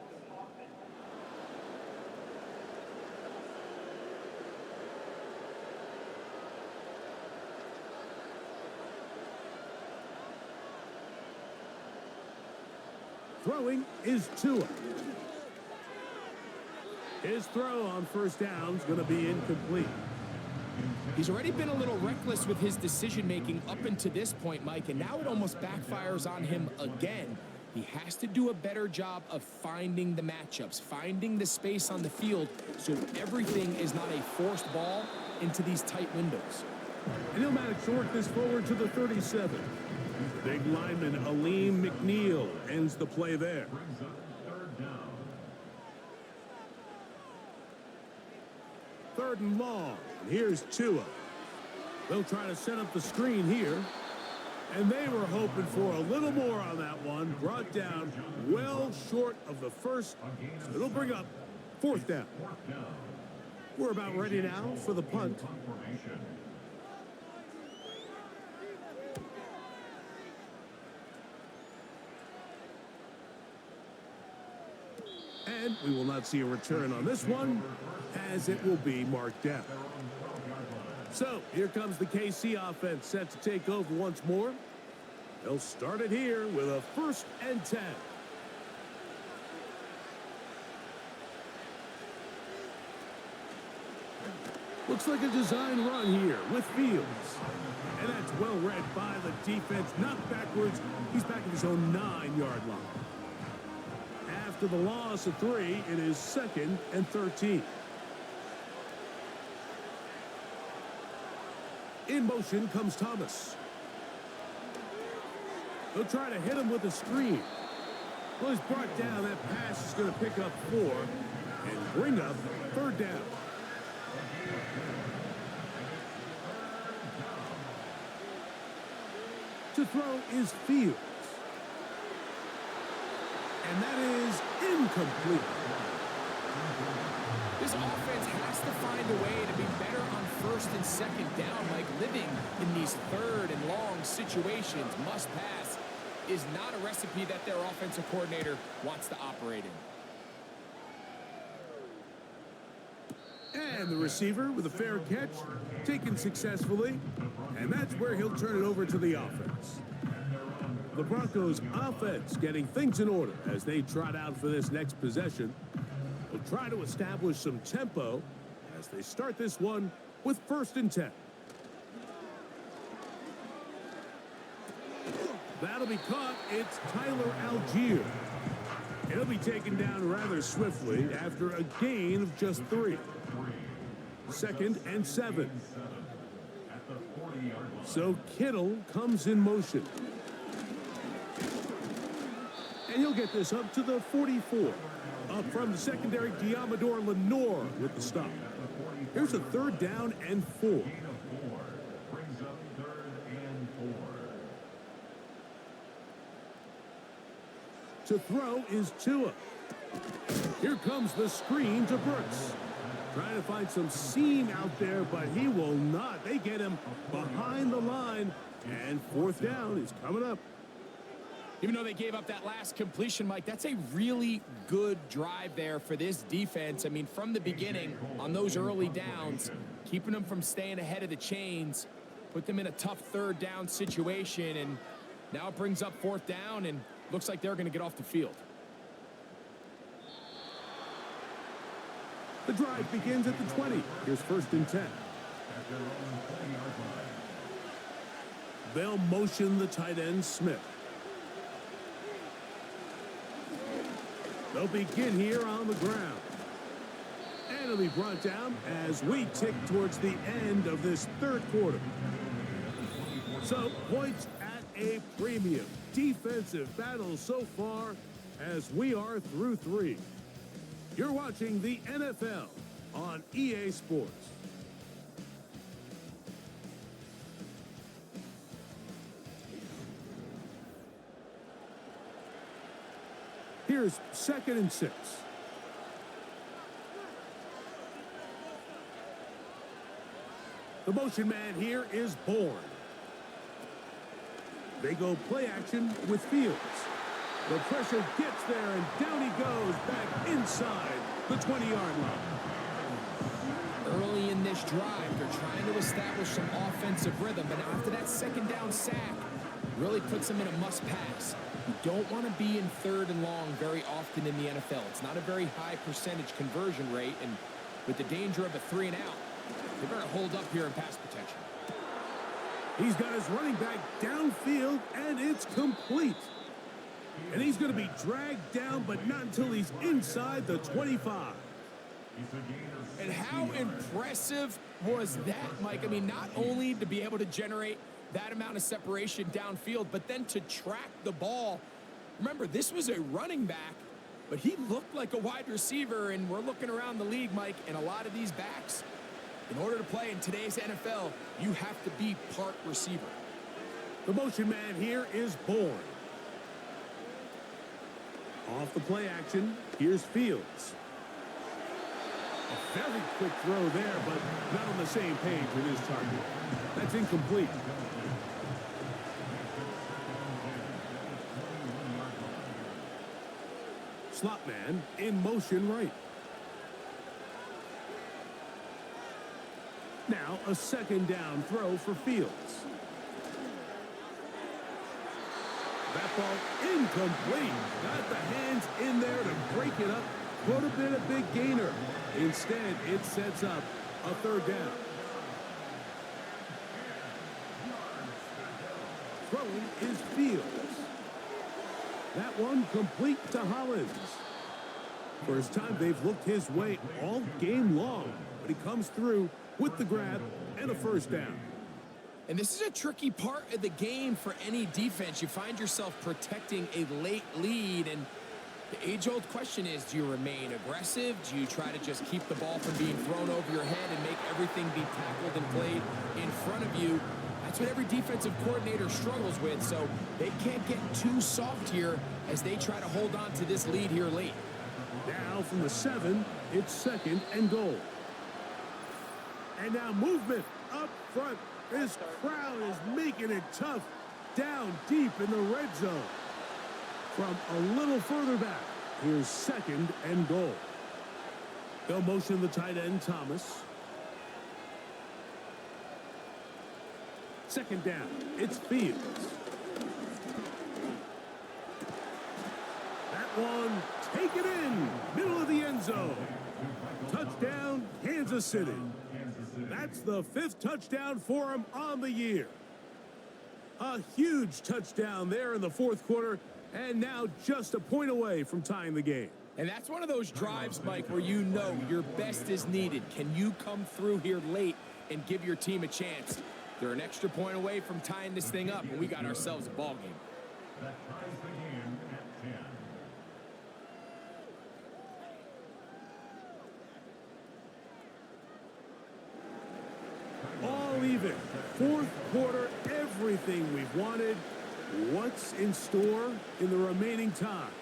Throwing is Tua. His throw on 1st down is going to be incomplete. He's already been a little reckless with his decision-making up until this point, Mike, and now it almost backfires on him again. He has to do a better job of finding the matchups, finding the space on the field so everything is not a forced ball into these tight windows. And he'll manage to work this forward to the 37. The big lineman, Aleem McNeil, ends the play there. Brings up 3rd down. 3rd and long. And here's Tua. They'll try to set up the screen here. And they were hoping for a little more on that one. Brought down well short of the first. It'll bring up 4th down. We're about ready now for the punt. And we will not see a return on this one, as it will be marked down. So here comes the KC offense set to take over once more. They'll start it here with a 1st and 10. Looks like a design run here with Fields. And that's well read by the defense. Knocked backwards. He's back at his own 9-yard line. After the loss of 3, it is 2nd and 13. In motion comes Thomas. They'll try to hit him with a screen. Well, he's brought down. That pass is going to pick up 4 and bring up 3rd down. To throw is Fields. And that is incomplete. This offense has to find a way to be better on 1st and 2nd down, like living in these 3rd and long situations. Must pass is not a recipe that their offensive coordinator wants to operate in. And the receiver with a fair catch, taken successfully. And that's where he'll turn it over to the offense. The Broncos offense getting things in order as they trot out for this next possession. They'll try to establish some tempo as they start this one with 1st and 10. That'll be caught. It's Tyler Algier. He'll be taken down rather swiftly after a gain of just 3. 2nd and 7. So Kittle comes in motion. And he'll get this up to the 44. Up from the secondary, Diamador Lenore with the stop. Here's a 3rd down and 4. Brings up 3rd and 4. To throw is Tua. Here comes the screen to Brooks. Trying to find some seam out there, but he will not. They get him behind the line, and 4th down is coming up. Even though they gave up that last completion, Mike, that's a really good drive there for this defense. I mean, from the beginning, on those early downs, keeping them from staying ahead of the chains, put them in a tough 3rd down situation, and now it brings up 4th down, and looks like they're going to get off the field. The drive begins at the 20. Here's 1st and 10. They'll motion the tight end, Smith. They'll begin here on the ground. And it'll be brought down as we tick towards the end of this 3rd quarter. So, points at a premium. Defensive battle so far as we are through 3. You're watching the NFL on EA Sports. Here's 2nd and 6. The motion man here is Bourne. They go play action with Fields. The pressure gets there, and down he goes back inside the 20-yard line. Early in this drive, they're trying to establish some offensive rhythm, but after that 2nd down sack, really puts them in a must-pass. You don't want to be in 3rd and long very often in the NFL. It's not a very high percentage conversion rate, and with the danger of a 3 and out, they better hold up here in pass protection. He's got his running back downfield, and it's complete. And he's going to be dragged down, but not until he's inside the 25. And how impressive was that, Mike? I mean, not only to be able to generate that amount of separation downfield, but then to track the ball. Remember, this was a running back, but he looked like a wide receiver, and we're looking around the league, Mike, and a lot of these backs, in order to play in today's NFL, you have to be part receiver. The motion man here is Bourne. Off the play action, here's Fields. A very quick throw there, but not on the same page with his target. That's incomplete. Slot man in motion right. Now a second down throw for Fields. That ball incomplete. Got the hands in there to break it up. Could have been a big gainer. Instead, it sets up a third down. Throwing is Fields. That one complete to Hollins. First time they've looked his way all game long, but he comes through with the grab and a first down. And this is a tricky part of the game for any defense. You find yourself protecting a late lead, and the age-old question is, do you remain aggressive? Do you try to just keep the ball from being thrown over your head and make everything be tackled and played in front of you? That's what every defensive coordinator struggles with, so they can't get too soft here as they try to hold on to this lead here late. Now from the 7, it's second and goal. And now movement up front. This crowd is making it tough down deep in the red zone. From a little further back, here's second and goal. They'll motion the tight end, Thomas. Second down, it's Fields. That one, take it in, middle of the end zone. Touchdown, Kansas City. That's the 5th touchdown for him on the year. A huge touchdown there in the 4th quarter, and now just a point away from tying the game. And that's one of those drives, Mike, where you know your best is needed. Can you come through here late and give your team a chance? They're an extra point away from tying this thing up, and we got ourselves a ball game. That ties the game at 10. All even. 4th quarter, everything we've wanted. What's in store in the remaining time?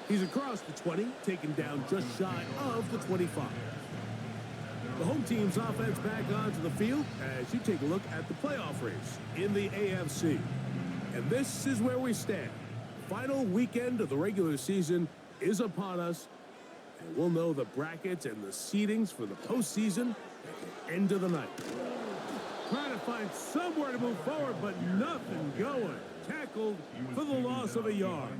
He's across the 20, taken down just shy of the 25. The home team's offense back onto the field as you take a look at the playoff race in the AFC. And this is where we stand. Final weekend of the regular season is upon us, and we'll know the brackets and the seedings for the postseason at the end of the night. Trying to find somewhere to move forward, but nothing going. Tackled for the loss of a yard.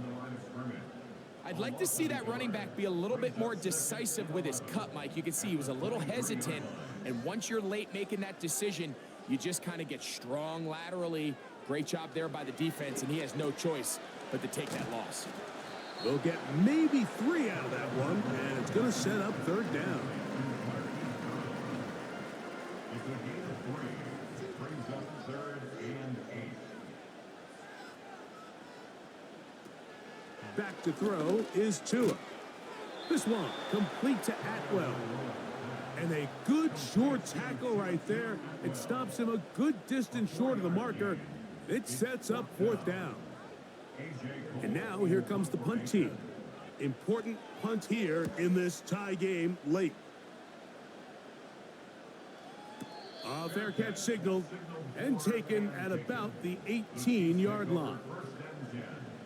I'd like to see that running back be a little bit more decisive with his cut, Mike. You can see he was a little hesitant, and once you're late making that decision, you just kind of get strong laterally. Great job there by the defense, and he has no choice but to take that loss. They'll get maybe 3 out of that one, and it's going to set up third down. It's a gain of 3. Brings up 3rd and 8. Back to throw is Tua. This one complete to Atwell. And a good short tackle right there. It stops him a good distance short of the marker. It sets up 4th down. And now here comes the punt team. Important punt here in this tie game late. A fair catch signaled and taken at about the 18-yard line.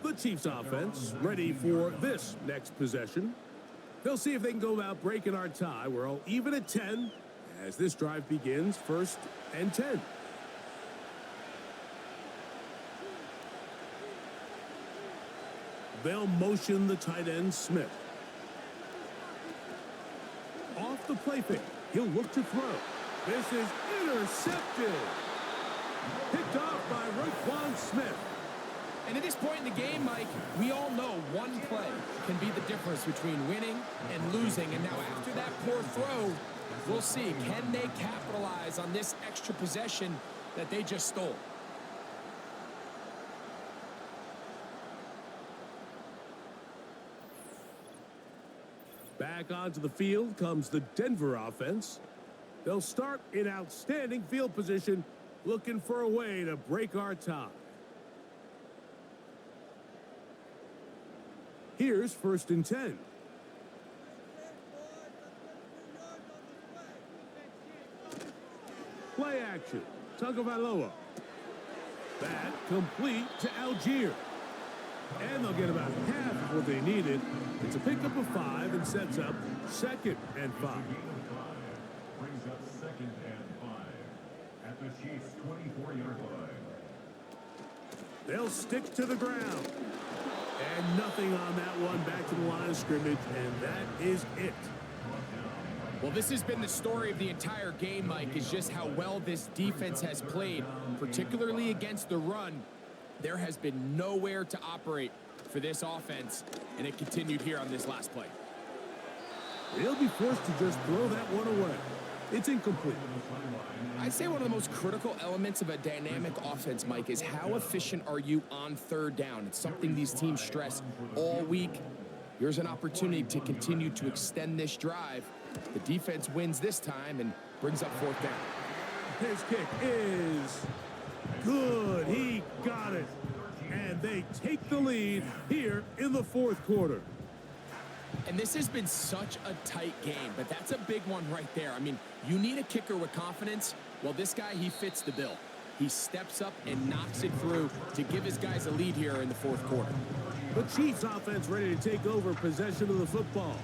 The Chiefs offense ready for this next possession. They'll see if they can go about breaking our tie. We're all even at 10 as this drive begins. 1st and 10. They'll motion the tight end, Smith. Off the play fake. He'll look to throw. This is intercepted. Picked off by Roquan Smith. And at this point in the game, Mike, we all know one play can be the difference between winning and losing. And now after that poor throw, we'll see, can they capitalize on this extra possession that they just stole? Back onto the field comes the Denver offense. They'll start in outstanding field position, looking for a way to break our tie. Here's 1st and 10. Play action. Tagovailoa. That complete to Algier. And they'll get about half of what they needed. It's a pickup of 5 and sets up 2nd and 5. brings up 2nd and 5 at the Chiefs' 24-yard line. They'll stick to the ground. And nothing on that one. Back to the line of scrimmage, and that is it. Well, this has been the story of the entire game, Mike, is just how well this defense has played, particularly against the run. There has been nowhere to operate for this offense, and it continued here on this last play. They'll be forced to just throw that one away. It's incomplete. I'd say one of the most critical elements of a dynamic offense, Mike, is how efficient are you on 3rd down? It's something these teams stress all week. Here's an opportunity to continue to extend this drive. The defense wins this time and brings up 4th down. His kick is good. He got it. And they take the lead here in the 4th quarter. And this has been such a tight game, but that's a big one right there. I mean, you need a kicker with confidence. Well, this guy, he fits the bill. He steps up and knocks it through to give his guys a lead here in the 4th quarter. The Chiefs offense ready to take over possession of the football.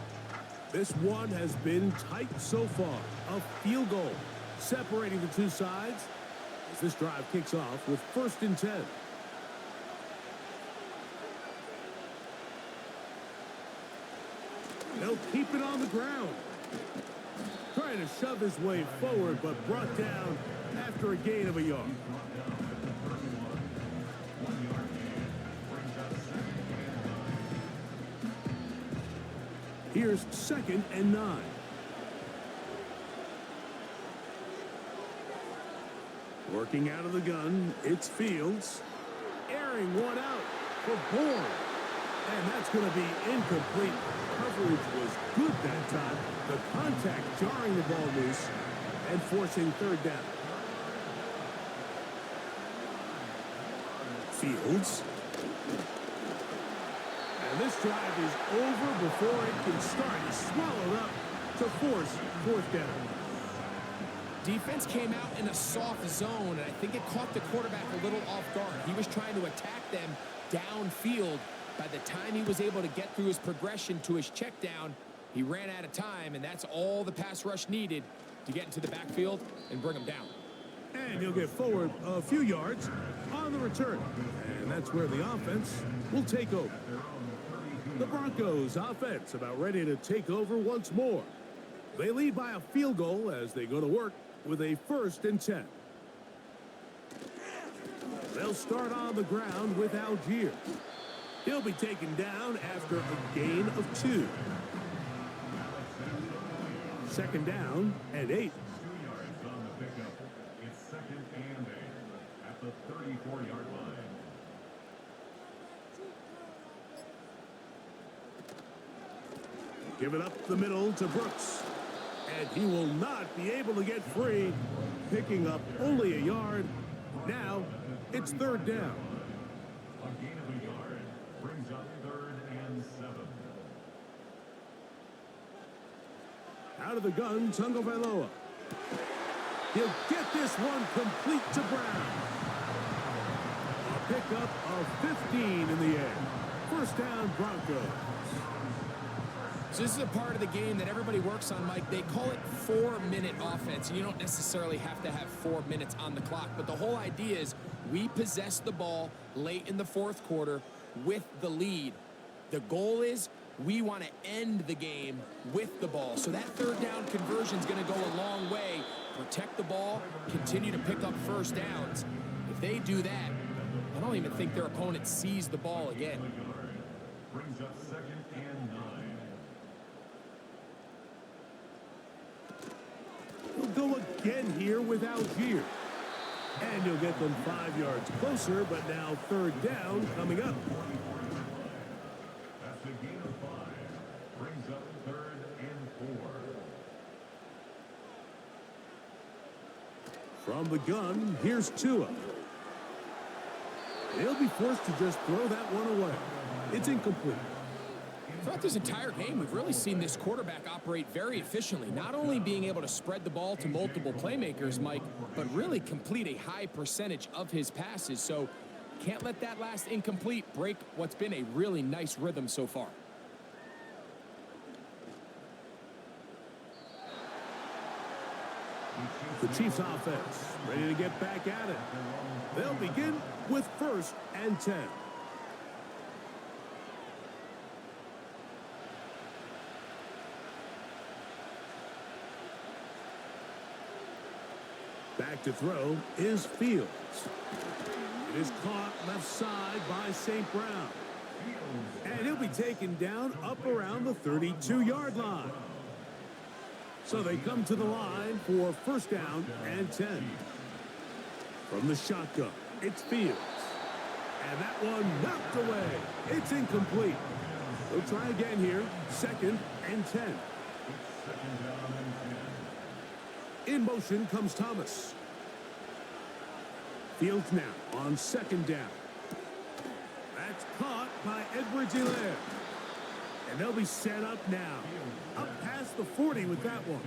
This one has been tight so far. A field goal separating the two sides as this drive kicks off with 1st and 10. They'll keep it on the ground. Trying to shove his way forward, but brought down after a gain of a yard. Here's 2nd and 9. Working out of the gun, it's Fields. Airing one out for Bourne. And that's going to be incomplete. Coverage was good that time. The contact jarring the ball loose and forcing 3rd down. Fields. And this drive is over before it can start. He's swallowed up to force 4th down. Defense came out in a soft zone, and I think it caught the quarterback a little off guard. He was trying to attack them downfield. By the time he was able to get through his progression to his check down, he ran out of time, and that's all the pass rush needed to get into the backfield and bring him down. And he'll get forward a few yards on the return. And that's where the offense will take over. The Broncos offense about ready to take over once more. They lead by a field goal as they go to work with a 1st and 10. They'll start on the ground with Algier. He'll be taken down after a gain of 2. 2nd down and 8. 2 yards on the pickup. It's 2nd and 8 at the 34-yard line. Give it up the middle to Brooks. And he will not be able to get free. Picking up only a yard. Now it's 3rd down. A gain of a yard brings up 3rd and 7. Out of the gun, Tagovailoa. He'll get this one complete to Brown. A pickup of 15 in the air. 1st down, Broncos. So this is a part of the game that everybody works on, Mike. They call it 4-minute offense. You don't necessarily have to have 4 minutes on the clock, but the whole idea is we possess the ball late in the 4th quarter with the lead. The goal is we want to end the game with the ball. So that 3rd down conversion is going to go a long way. Protect the ball, continue to pick up 1st downs. If they do that, I don't even think their opponent sees the ball again. Brings up 2nd and 9. He'll go again here with Algier. And he'll get them 5 yards closer, but now 3rd down coming up. That's a gain of 5. Brings up 3rd and 4. From the gun, here's Tua. He'll be forced to just throw that one away. It's incomplete. Throughout this entire game, we've really seen this quarterback operate very efficiently, not only being able to spread the ball to multiple playmakers, Mike, but really complete a high percentage of his passes. So can't let that last incomplete break what's been a really nice rhythm so far. The Chiefs offense ready to get back at it. They'll begin with 1st and 10. Back to throw is Fields. It is caught left side by St. Brown. And he'll be taken down up around the 32-yard line. So they come to the line for 1st down and 10. From the shotgun, it's Fields. And that one knocked away. It's incomplete. They'll try again here. 2nd and 10. In motion comes Thomas. Fields now on 2nd down. That's caught by Edwards-Helaire. And they'll be set up now. Up past the 40 with that one.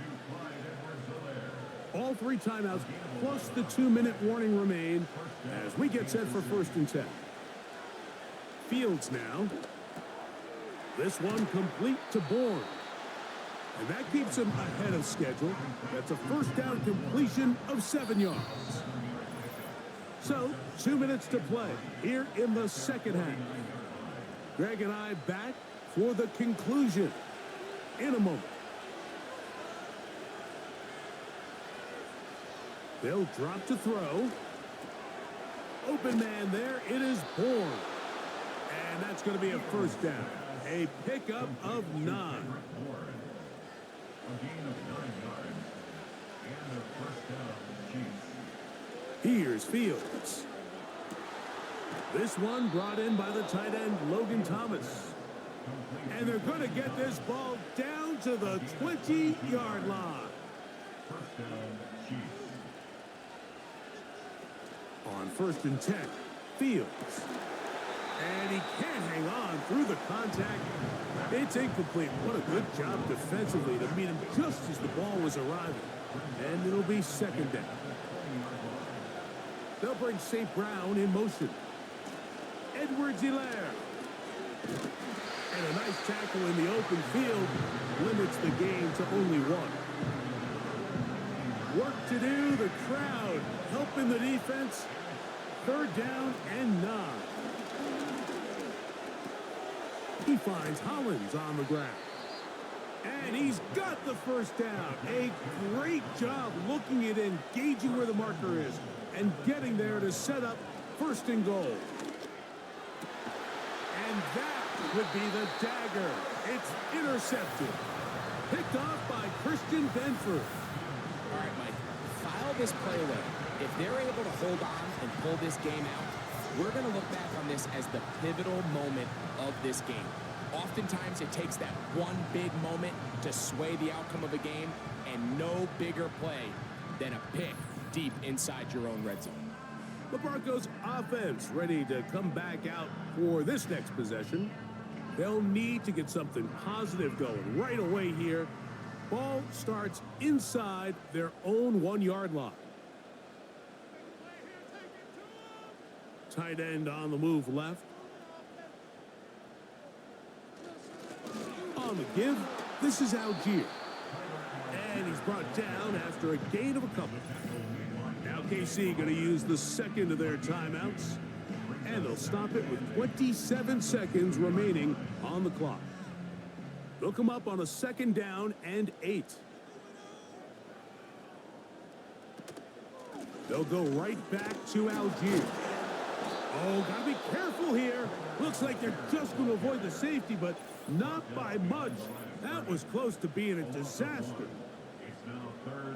All 3 timeouts plus the 2-minute warning remain as we get set for 1st and 10. Fields now. This one complete to Bourne. And that keeps him ahead of schedule. That's a 1st down completion of 7 yards. So, 2 minutes to play here in the 2nd half. Greg and I back for the conclusion in a moment. They'll drop to throw. Open man there. It is Bourne. And that's going to be a 1st down. A pickup of 9. A gain of 9 yards. And a 1st down for the Chiefs. Here's Fields. This one brought in by the tight end, Logan Thomas. And they're going to get this ball down to the 20-yard line. 1st down, Chiefs. On 1st and 10, Fields. And he can't hang on through the contact. It's incomplete. What a good job defensively to meet him just as the ball was arriving. And it'll be 2nd down. They'll bring St. Brown in motion. Edwards-Helaire. And a nice tackle in the open field limits the game to only 1. Work to do, the crowd helping the defense. 3rd down and 9. He finds Hollins on the ground. And he's got the 1st down. A great job looking at engaging where the marker is and getting there to set up 1st and goal. And that would be the dagger. It's intercepted. Picked off by Christian Benford. All right, Mike, file this play away. If they're able to hold on and pull this game out, we're going to look back on this as the pivotal moment of this game. Oftentimes, it takes that one big moment to sway the outcome of a game, and no bigger play than a pick deep inside your own red zone. The Broncos offense ready to come back out for this next possession. They'll need to get something positive going right away here. Ball starts inside their own 1-yard line. Tight end on the move left. On the give, this is Algier. And he's brought down after a gain of a couple. Now KC going to use the 2nd of their timeouts. And they'll stop it with 27 seconds remaining on the clock. They'll come up on a 2nd down and 8. They'll go right back to Algier. Oh, gotta be careful here. Looks like they're just going to avoid the safety, but not by much. That was close to being a disaster.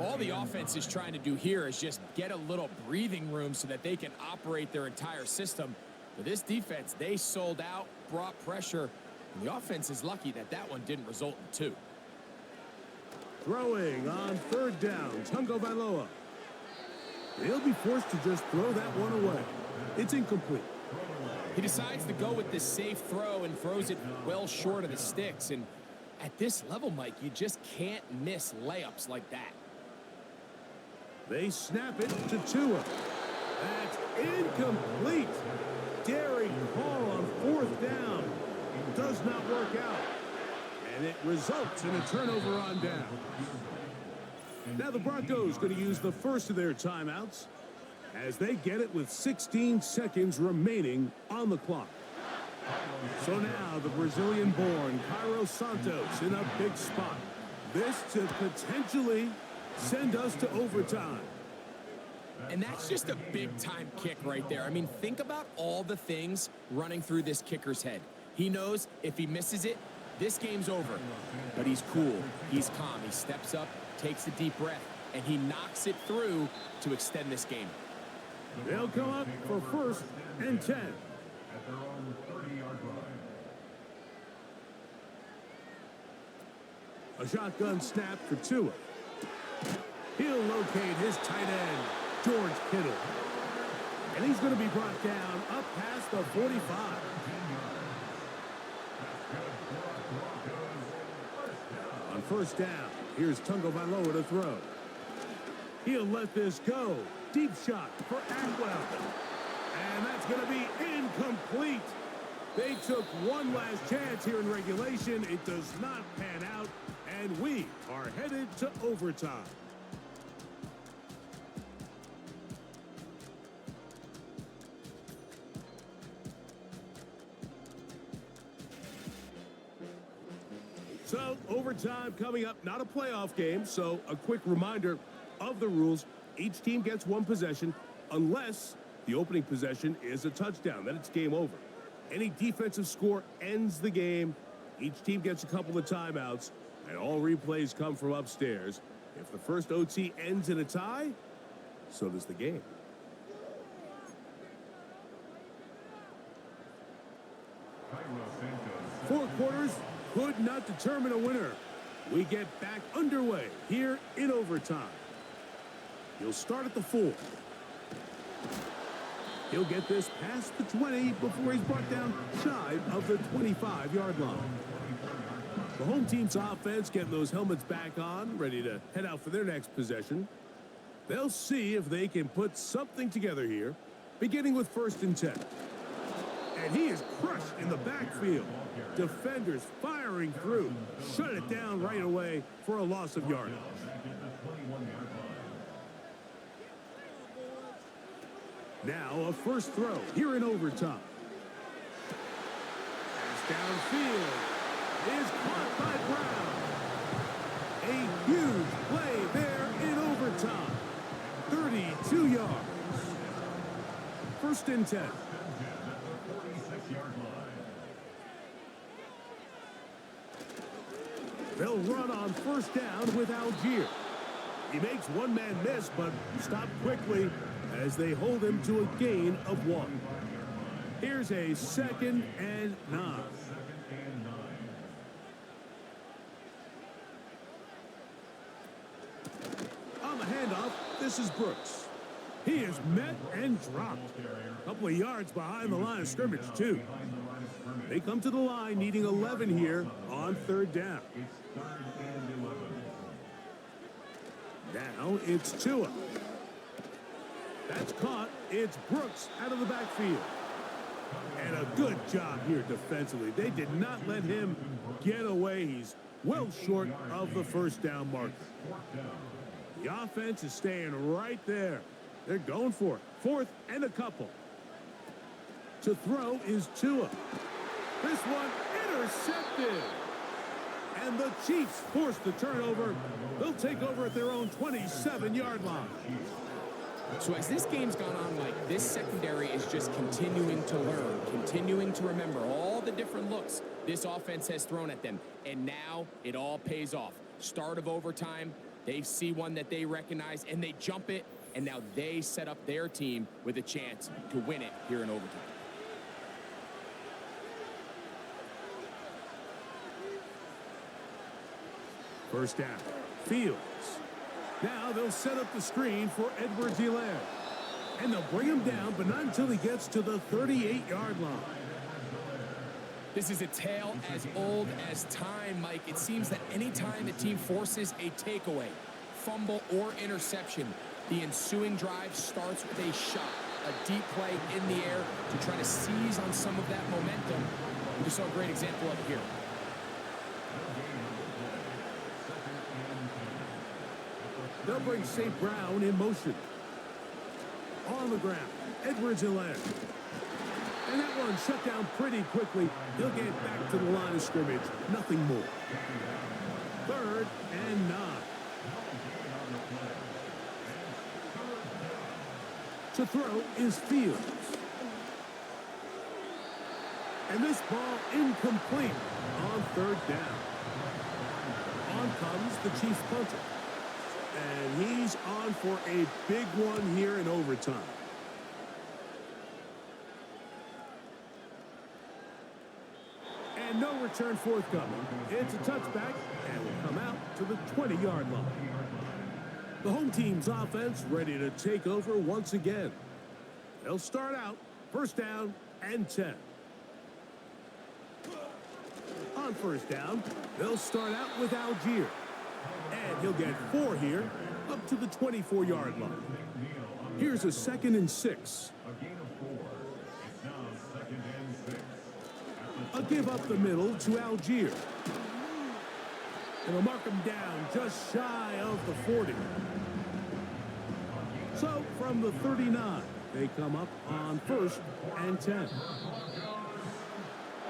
All the offense is trying to do here is just get a little breathing room so that they can operate their entire system. But this defense, they sold out, brought pressure, and the offense is lucky that that one didn't result in 2. Throwing on 3rd down, Tungo Vailoa. He'll be forced to just throw that one away. It's incomplete. He decides to go with this safe throw and throws it well short of the sticks. And at this level, Mike, you just can't miss layups like that. They snap it to Tua. That's incomplete. Daring call on 4th down. Does not work out. And it results in a turnover on down. Now the Broncos going to use the first of their timeouts as they get it with 16 seconds remaining on the clock. So now the Brazilian-born Cairo Santos in a big spot. This to potentially send us to overtime. And that's just a big-time kick right there. I mean, think about all the things running through this kicker's head. He knows if he misses it, this game's over. But he's cool. He's calm. He steps up, takes a deep breath, and he knocks it through to extend this game. They'll come up for 1st and 10. At their own 30-yard line. A shotgun snap for Tua. He'll locate his tight end, George Kittle. And he's going to be brought down up past the 45. On 1st down, here's Tungo Vailoa to throw. He'll let this go. Deep shot for Atwell. And that's going to be incomplete. They took one last chance here in regulation. It does not pan out, and we are headed to overtime. So, overtime coming up, not a playoff game, so a quick reminder of the rules. Each team gets one possession unless the opening possession is a touchdown. Then it's game over. Any defensive score ends the game. Each team gets a couple of timeouts, and all replays come from upstairs. If the first OT ends in a tie, so does the game. Four quarters could not determine a winner. We get back underway here in overtime. He'll start at the 4. He'll get this past the 20 before he's brought down shy of the 25-yard line. The home team's offense getting those helmets back on, ready to head out for their next possession. They'll see if they can put something together here, beginning with 1st and 10. And he is crushed in the backfield. Defenders firing through. Shut it down right away for a loss of yardage. Now a first throw here in overtime. Pass downfield is caught by Brown. A huge play there in overtime. 32 yards. 1st and 10. They'll run on 1st down with Algier. He makes one man miss, but stopped quickly as they hold him to a gain of 1. Here's a 2nd and 9. On the handoff, this is Brooks. He is met and dropped. A couple of yards behind the line of scrimmage, too. They come to the line needing 11 here on 3rd down. Now it's Tua. That's caught. It's Brooks out of the backfield. And a good job here defensively. They did not let him get away. He's well short of the 1st down marker. The offense is staying right there. They're going for it. 4th and a couple. To throw is Tua. This one intercepted. And the Chiefs force the turnover. They'll take over at their own 27-yard line. So as this game's gone on, Mike, this secondary is just continuing to learn, continuing to remember all the different looks this offense has thrown at them. And now it all pays off. Start of overtime, they see one that they recognize, and they jump it, and now they set up their team with a chance to win it here in overtime. First down. Fields. Now they'll set up the screen for Edwards-Helaire. And they'll bring him down, but not until he gets to the 38-yard line. This is a tale as old as time, Mike. It seems that any time a team forces a takeaway, fumble, or interception, the ensuing drive starts with a shot, a deep play in the air to try to seize on some of that momentum. We just saw a great example of it here. They'll bring St. Brown in motion. On the ground, Edwards-Helaire. And that one shut down pretty quickly. He'll get back to the line of scrimmage. Nothing more. 3rd and 9. To throw is Fields. And this ball incomplete on 3rd down. On comes the Chiefs punter. And he's on for a big one here in overtime. And no return forthcoming. It's a touchback and will come out to the 20-yard line. The home team's offense ready to take over once again. They'll start out 1st down and 10. On 1st down, they'll start out with Algier. And he'll get 4 here, up to the 24-yard line. Here's a 2nd and 6. A give up the middle to Algier. And they'll mark him down just shy of the 40. So from the 39, they come up on 1st and 10.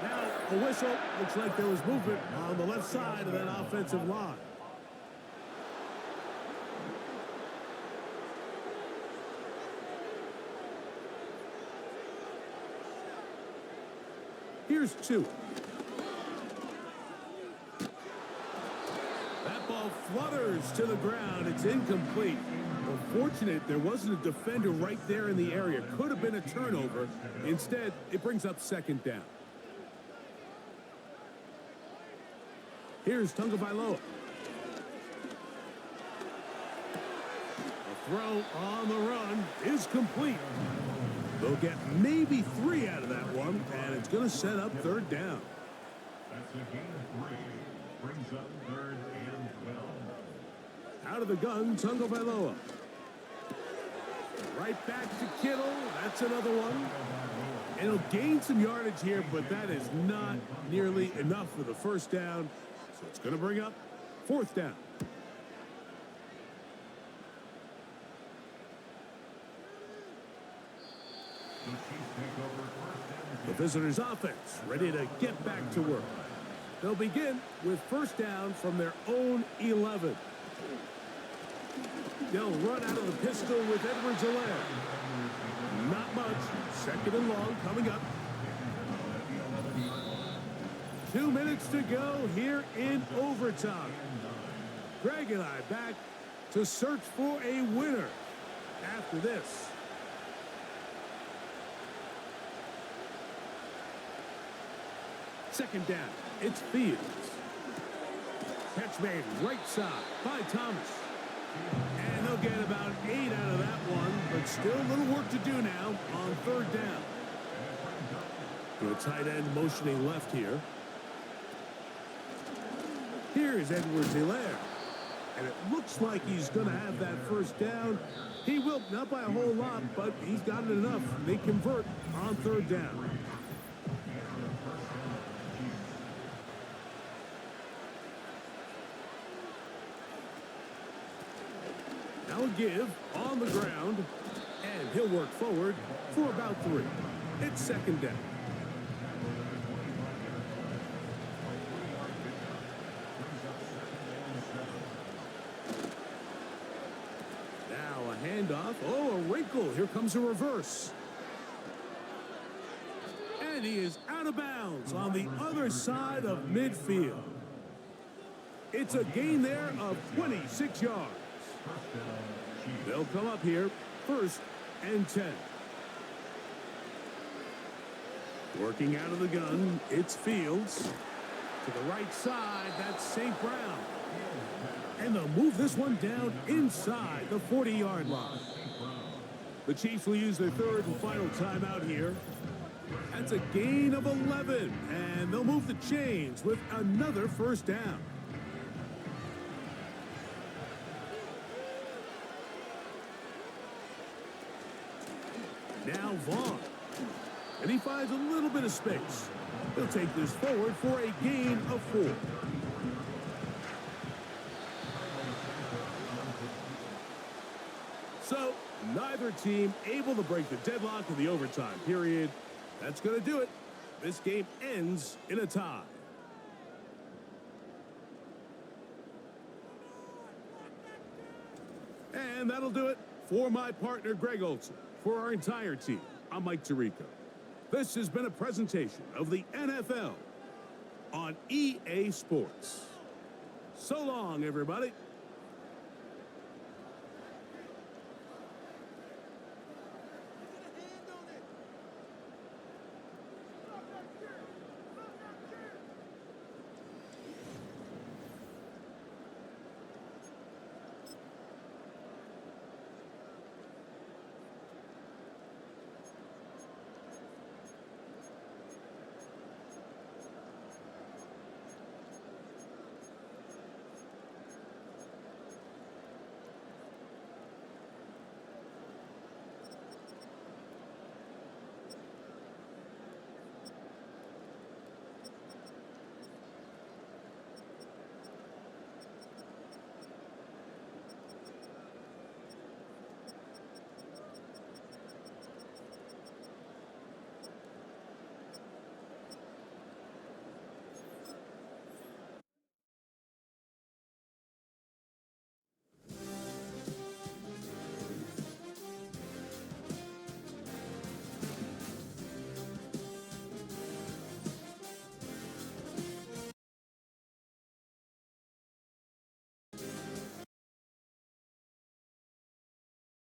Now a whistle. Looks like there was movement on the left side of that offensive line. Here's 2. That ball flutters to the ground. It's incomplete. Unfortunate there wasn't a defender right there in the area. Could have been a turnover. Instead, it brings up 2nd down. Here's Tagovailoa. A throw on the run is complete. They'll get maybe 3 out of that one, and it's going to set up 3rd down. That's a gain of 3. Brings up 3rd and 12. Out of the gun, Tagovailoa. Right back to Kittle. That's another one. And he'll gain some yardage here, but that is not nearly enough for the 1st down. So it's going to bring up 4th down. The visitors' offense ready to get back to work. They'll begin with 1st down from their own 11. They'll run out of the pistol with Edwards-Helaire. Not much. 2nd and long coming up. 2 minutes to go here in overtime. Greg and I back to search for a winner after this. Second down, it's Fields. Catch made right side by Thomas. And they'll get about 8 out of that one, but still a little work to do now on 3rd down. The tight end motioning left here. Here's Edwards-Helaire. And it looks like he's going to have that 1st down. He will, not by a whole lot, but he's got it enough. They convert on 3rd down. Now a give on the ground, and he'll work forward for about 3. It's 2nd down. Now a handoff. Oh, a wrinkle. Here comes a reverse. And he is out of bounds on the other side of midfield. It's a gain there of 26 yards. They'll come up here 1st and 10. Working out of the gun, it's Fields. To the right side, that's St. Brown. And they'll move this one down inside the 40-yard line. The Chiefs will use their 3rd and final timeout here. That's a gain of 11, and they'll move the chains with another 1st down. Now Vaughn. And he finds a little bit of space. He'll take this forward for a gain of 4. Neither team able to break the deadlock in the overtime period. That's going to do it. This game ends in a tie. And that'll do it for my partner, Greg Olson. For our entire team, I'm Mike Tirico. This has been a presentation of the NFL on EA Sports. So long, everybody.